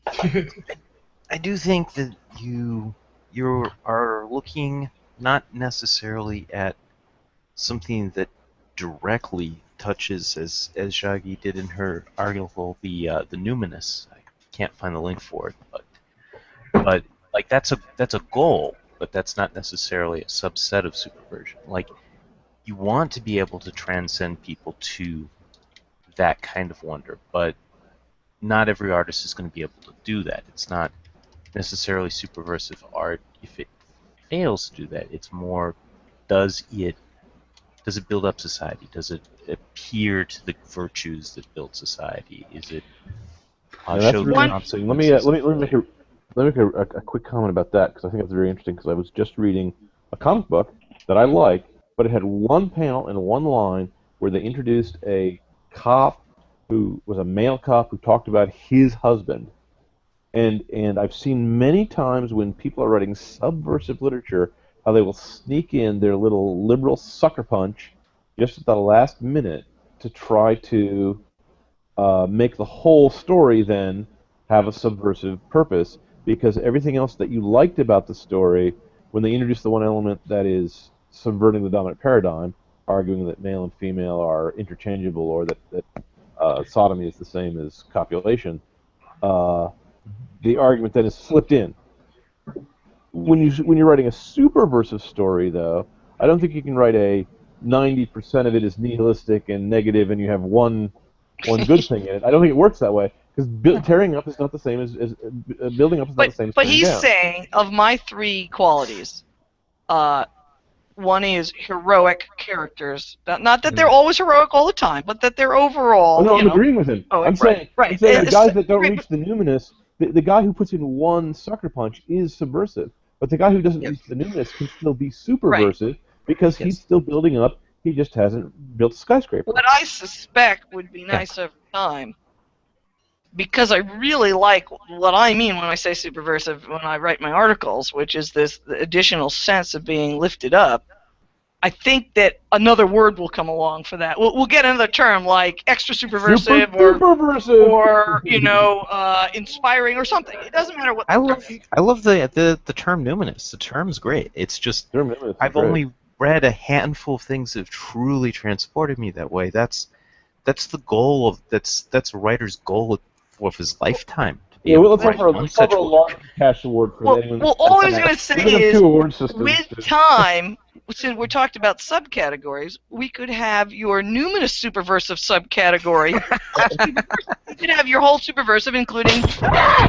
I do think that you you are looking not necessarily at something that directly touches, as Shaggy did in her article, the numinous. I can't find the link for it, but like that's a goal, but that's not necessarily a subset of superversion. Like, you want to be able to transcend people to that kind of wonder, but not every artist is going to be able to do that. It's not necessarily superversive art if it fails to do that. It's more, does it build up society? Does it appear to the virtues that build society? Is it show the consequences? Let me make a quick comment about that, because I think that's very interesting, because I was just reading a comic book that I like, but it had one panel and one line where they introduced a cop who was a male cop who talked about his husband. And I've seen many times when people are writing subversive literature how they will sneak in their little liberal sucker punch just at the last minute to try to make the whole story then have a subversive purpose, because everything else that you liked about the story, when they introduce the one element that is subverting the dominant paradigm, arguing that male and female are interchangeable, or that sodomy is the same as copulation, the argument then is slipped in. When you're writing a superversive story, though, I don't think you can write a 90% of it is nihilistic and negative, and you have one good thing in it. I don't think it works that way, because tearing up is not the same as building up is not the same as But tearing he's down. saying, of my three qualities, one is heroic characters. Not that they're always heroic all the time, but that they're overall. Oh, no, I'm agreeing with him. Oh, I'm saying the guys that don't reach the numinous, the guy who puts in one sucker punch is subversive, but the guy who doesn't reach the numinous can still be superversive, because he's still building up. He just hasn't built a skyscraper. What I suspect would be nice over time, because I really like what I mean when I say superversive when I write my articles, which is this additional sense of being lifted up. I think that another word will come along for that. We'll get another term like extra superversive, or inspiring or something. It doesn't matter what. I love the term numinous. The term's great. It's just I've only read a handful of things that have truly transported me that way. That's the goal of that's a writer's goal of his lifetime. Yeah, well, let's have a large cash award for that. Well, all I was going to say is, with time, since we're talking about subcategories, we could have your numinous superversive subcategory. You could have your whole superversive, including. Oh,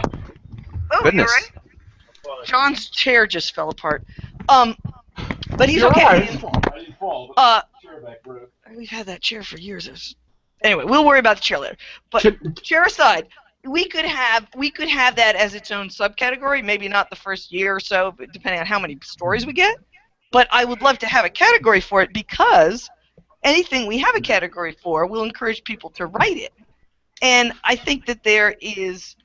goodness! You're right. John's chair just fell apart. But he's okay. I didn't fall. We've had that chair for years. Anyway, we'll worry about the chair later. But chair aside, we could have that as its own subcategory. Maybe not the first year or so, but depending on how many stories we get. But I would love to have a category for it, because anything we have a category for will encourage people to write it. And I think that there is.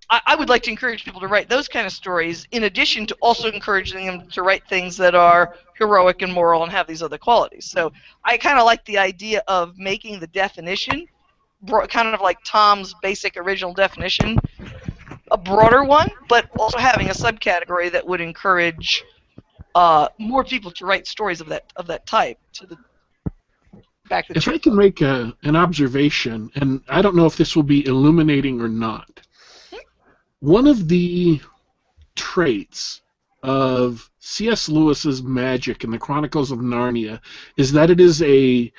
I would like to encourage people to write those kind of stories, in addition to also encouraging them to write things that are heroic and moral and have these other qualities. So I kind of like the idea of making the definition, kind of like Tom's basic original definition, a broader one, but also having a subcategory that would encourage more people to write stories of that type. If I can make an observation, and I don't know if this will be illuminating or not. One of the traits of C.S. Lewis's magic in the Chronicles of Narnia is that it is a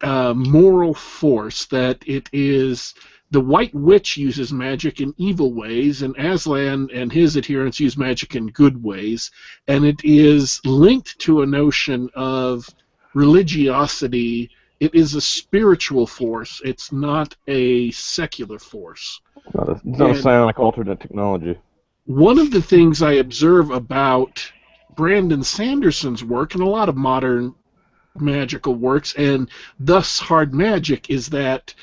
moral force, that it is the White Witch uses magic in evil ways, and Aslan and his adherents use magic in good ways, and it is linked to a notion of religiosity. It is a spiritual force. It's not a secular force. It's not a psionic alternate technology. One of the things I observe about Brandon Sanderson's work, and a lot of modern magical works, and thus hard magic, is that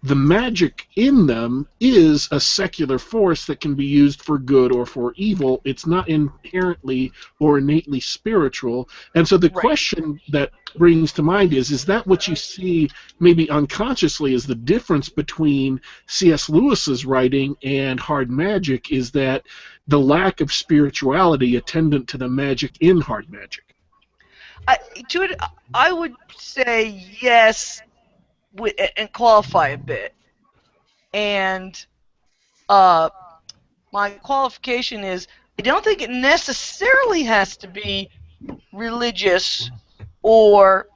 the magic in them is a secular force that can be used for good or for evil. It's not inherently or innately spiritual. And so the question that brings to mind is that what you see maybe unconsciously is the difference between C.S. Lewis's writing and hard magic, is that the lack of spirituality attendant to the magic in hard magic? I would say yes, and qualify a bit. And my qualification is I don't think it necessarily has to be religious, or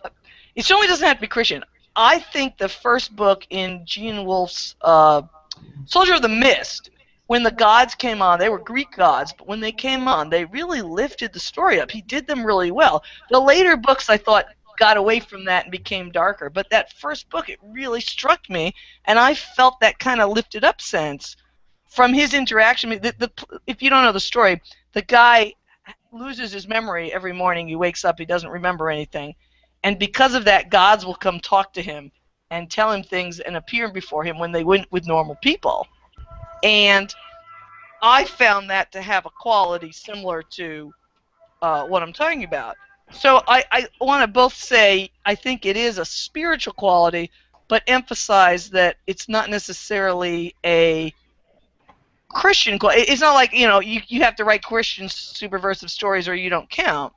it certainly doesn't have to be Christian. I think the first book in Gene Wolfe's Soldier of the Mist, when the gods came on, they were Greek gods, but when they came on, they really lifted the story up. He did them really well. The later books, I thought, got away from that and became darker, but that first book, it really struck me, and I felt that kind of lifted up sense from his interaction. If you don't know the story, the guy loses his memory every morning. He wakes up, he doesn't remember anything, and because of that, gods will come talk to him and tell him things and appear before him when they wouldn't with normal people. And I found that to have a quality similar to what I'm talking about. So I want to both say I think it is a spiritual quality, but emphasize that it's not necessarily a Christian quality. It's not like, you have to write Christian superversive stories or you don't count.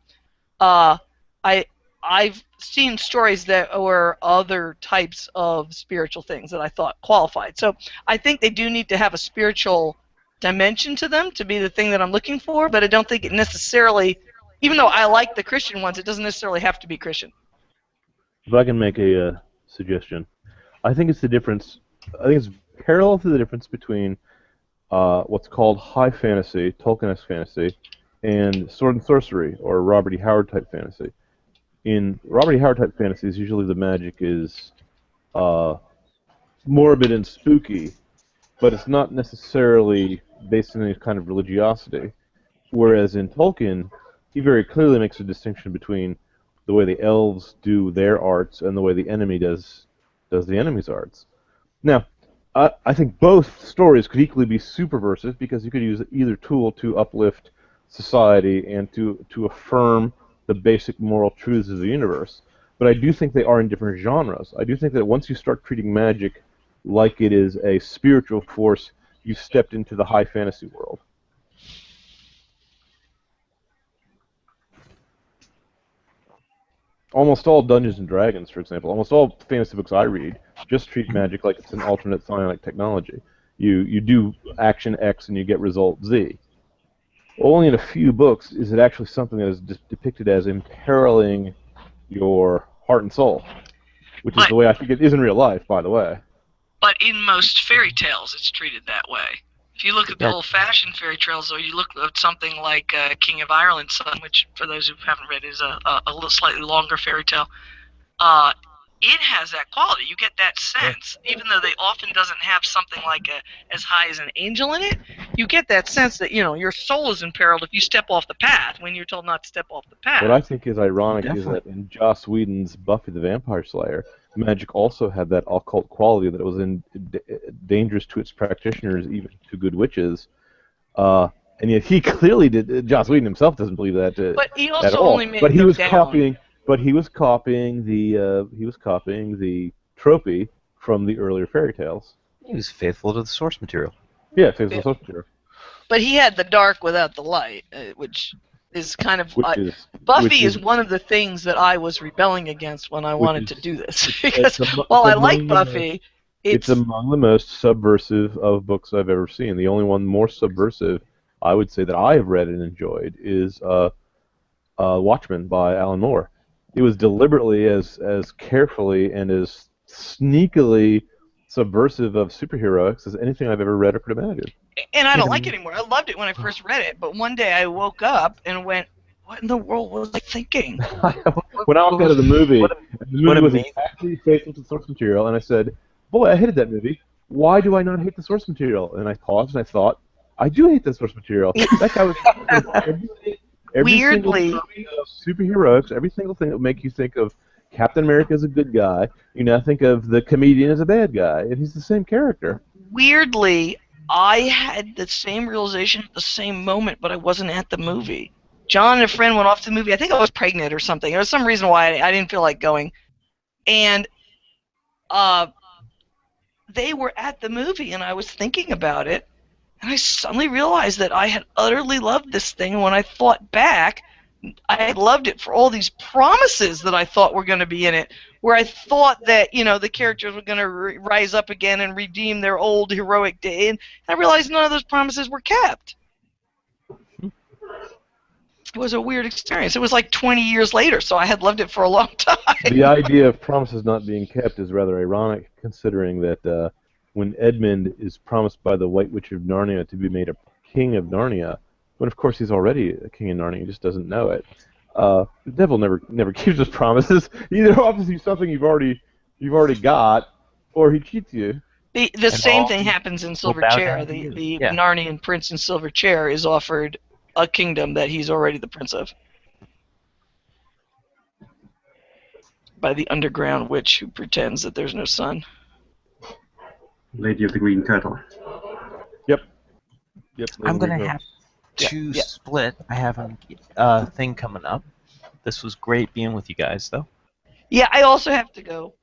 I've seen stories that were other types of spiritual things that I thought qualified. So I think they do need to have a spiritual dimension to them to be the thing that I'm looking for, but I don't think it necessarily, even though I like the Christian ones, it doesn't necessarily have to be Christian. If I can make a suggestion, I think it's the difference, I think it's parallel to the difference between what's called high fantasy, Tolkien-esque fantasy, and sword and sorcery, or Robert E. Howard type fantasy. In Robert E. Howard type fantasies, usually the magic is morbid and spooky, but it's not necessarily based on any kind of religiosity. Whereas in Tolkien, he very clearly makes a distinction between the way the elves do their arts and the way the enemy does the enemy's arts. Now, I think both stories could equally be superversive because you could use either tool to uplift society and to affirm the basic moral truths of the universe. But I do think they are in different genres. I do think that once you start treating magic like it is a spiritual force, you stepped into the high fantasy world. Almost all Dungeons and Dragons, for example, almost all fantasy books I read just treat magic like it's an alternate psionic technology. You do action X and you get result Z. Only in a few books is it actually something that is depicted as imperiling your heart and soul, which is the way I think it is in real life, by the way. But in most fairy tales, it's treated that way. If you look at the old-fashioned fairy tales, or you look at something like King of Ireland's Son, which, for those who haven't read, is a little slightly longer fairy tale, it has that quality. You get that sense, even though they often doesn't have something like as high as an angel in it. You get that sense that your soul is imperiled if you step off the path when you're told not to step off the path. What I think is ironic is that in Joss Whedon's Buffy the Vampire Slayer, magic also had that occult quality that it was dangerous to its practitioners, even to good witches. And yet he clearly did. Joss Whedon himself doesn't believe that but he also at all. Only made but he was down. copying. But he was copying the tropy from the earlier fairy tales. He was faithful to the source material. Yeah, faithful to the source material. But he had the dark without the light, which is kind of... Buffy is one of the things that I was rebelling against when I wanted to do this. Because while I like Buffy, it's among the most subversive of books I've ever seen. The only one more subversive, I would say, that I have read and enjoyed is Watchmen by Alan Moore. It was deliberately as carefully and as sneakily subversive of superheroics as anything I've ever read or could imagine. And I don't like it anymore. I loved it when I first read it, but one day I woke up and went, what in the world was I thinking? When I walked out of the movie was exactly faithful to the source material, and I said, boy, I hated that movie. Why do I not hate the source material? And I paused and I thought, I do hate the source material. That guy was every weirdly single movie of superheroics, every single thing that would make you think of Captain America is a good guy. You now think of the comedian as a bad guy, and he's the same character. Weirdly, I had the same realization at the same moment, but I wasn't at the movie. John and a friend went off to the movie. I think I was pregnant or something. There was some reason why I didn't feel like going. And they were at the movie, and I was thinking about it, and I suddenly realized that I had utterly loved this thing, and when I thought back, I had loved it for all these promises that I thought were going to be in it, where I thought that, you know, the characters were going to rise up again and redeem their old heroic day, and I realized none of those promises were kept. It was a weird experience. It was like 20 years later, so I had loved it for a long time. The idea of promises not being kept is rather ironic, considering that when Edmund is promised by the White Witch of Narnia to be made a king of Narnia, when of course he's already a king of Narnia, he just doesn't know it. The devil never keeps his promises. He either offers you something you've already got, or he cheats you. The same thing happens in Silver Chair. The Narnian prince in Silver Chair is offered a kingdom that he's already the prince of by the underground witch who pretends that there's no sun. Lady of the Green Turtle. Yep. I'm going to have to split. I have a thing coming up. This was great being with you guys, though. Yeah, I also have to go.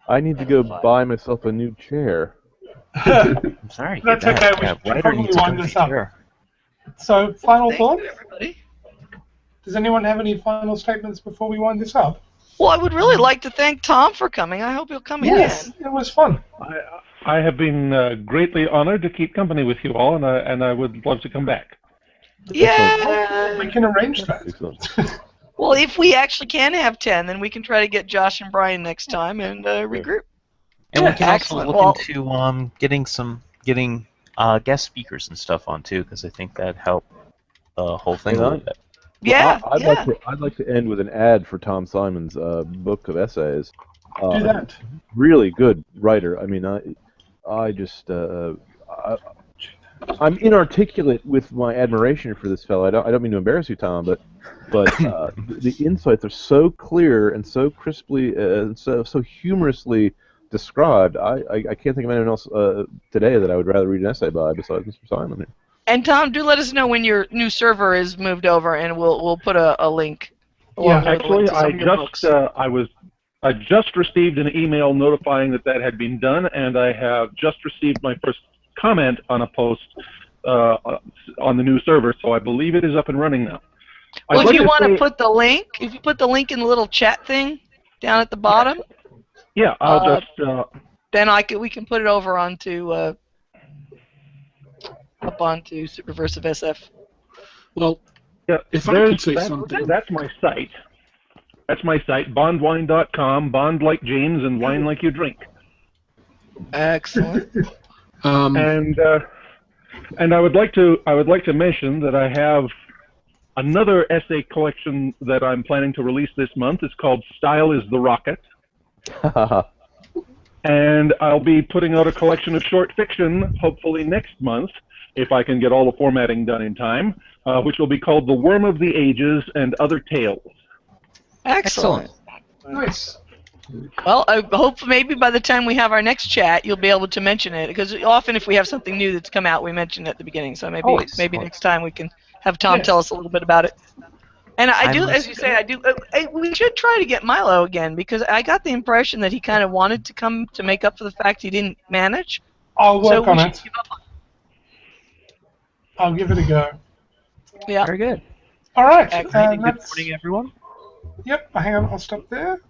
I need to go buy myself a new chair. I'm sorry. That's okay. We should probably wind this up. So, final thoughts? Everybody. Does anyone have any final statements before we wind this up? Well, I would really like to thank Tom for coming. I hope he'll come again. Yes, it was fun. I have been greatly honored to keep company with you all, and I would love to come back. Yeah. We can arrange that. Well, if we actually can have 10, then we can try to get Josh and Brian next time and regroup. And we can excellent. also look into getting guest speakers and stuff on too, because I think that helped the whole thing a little bit. Yeah, I'd like to end with an ad for Tom Simon's book of essays. Do that. Really good writer. I mean, I'm inarticulate with my admiration for this fellow. I don't mean to embarrass you, Tom, but the insights are so clear and so crisply and so humorously described. I can't think of anyone else today that I would rather read an essay by besides Mr. Simon here. And Tom, do let us know when your new server is moved over, and we'll put a link. Yeah, actually, I just received an email notifying that had been done, and I have just received my first comment on a post on the new server, so I believe it is up and running now. Well, if you want to put the link, if you put the link in the little chat thing down at the bottom. Yeah, I'll just. Then we can put it over onto up onto Superversive SF. Well, yeah, if I could say something. That's my site. That's my site, bondwine.com, bond like James and wine like you drink. Excellent. And I would like to mention that I have another essay collection that I'm planning to release this month. It's called Style is the Rocket. And I'll be putting out a collection of short fiction, hopefully next month, if I can get all the formatting done in time, which will be called The Worm of the Ages and Other Tales. Excellent. Nice. Well, I hope maybe by the time we have our next chat, you'll be able to mention it, because often if we have something new that's come out, we mention it at the beginning. So maybe next time we can have Tom tell us a little bit about it. And I do, as you say, we should try to get Milo again, because I got the impression that he kind of wanted to come to make up for the fact he didn't manage. I'll work on it. Give up on it. I'll give it a go. Yeah. Very good. All right. Good morning, everyone. Yep. Hang on. I'll stop there.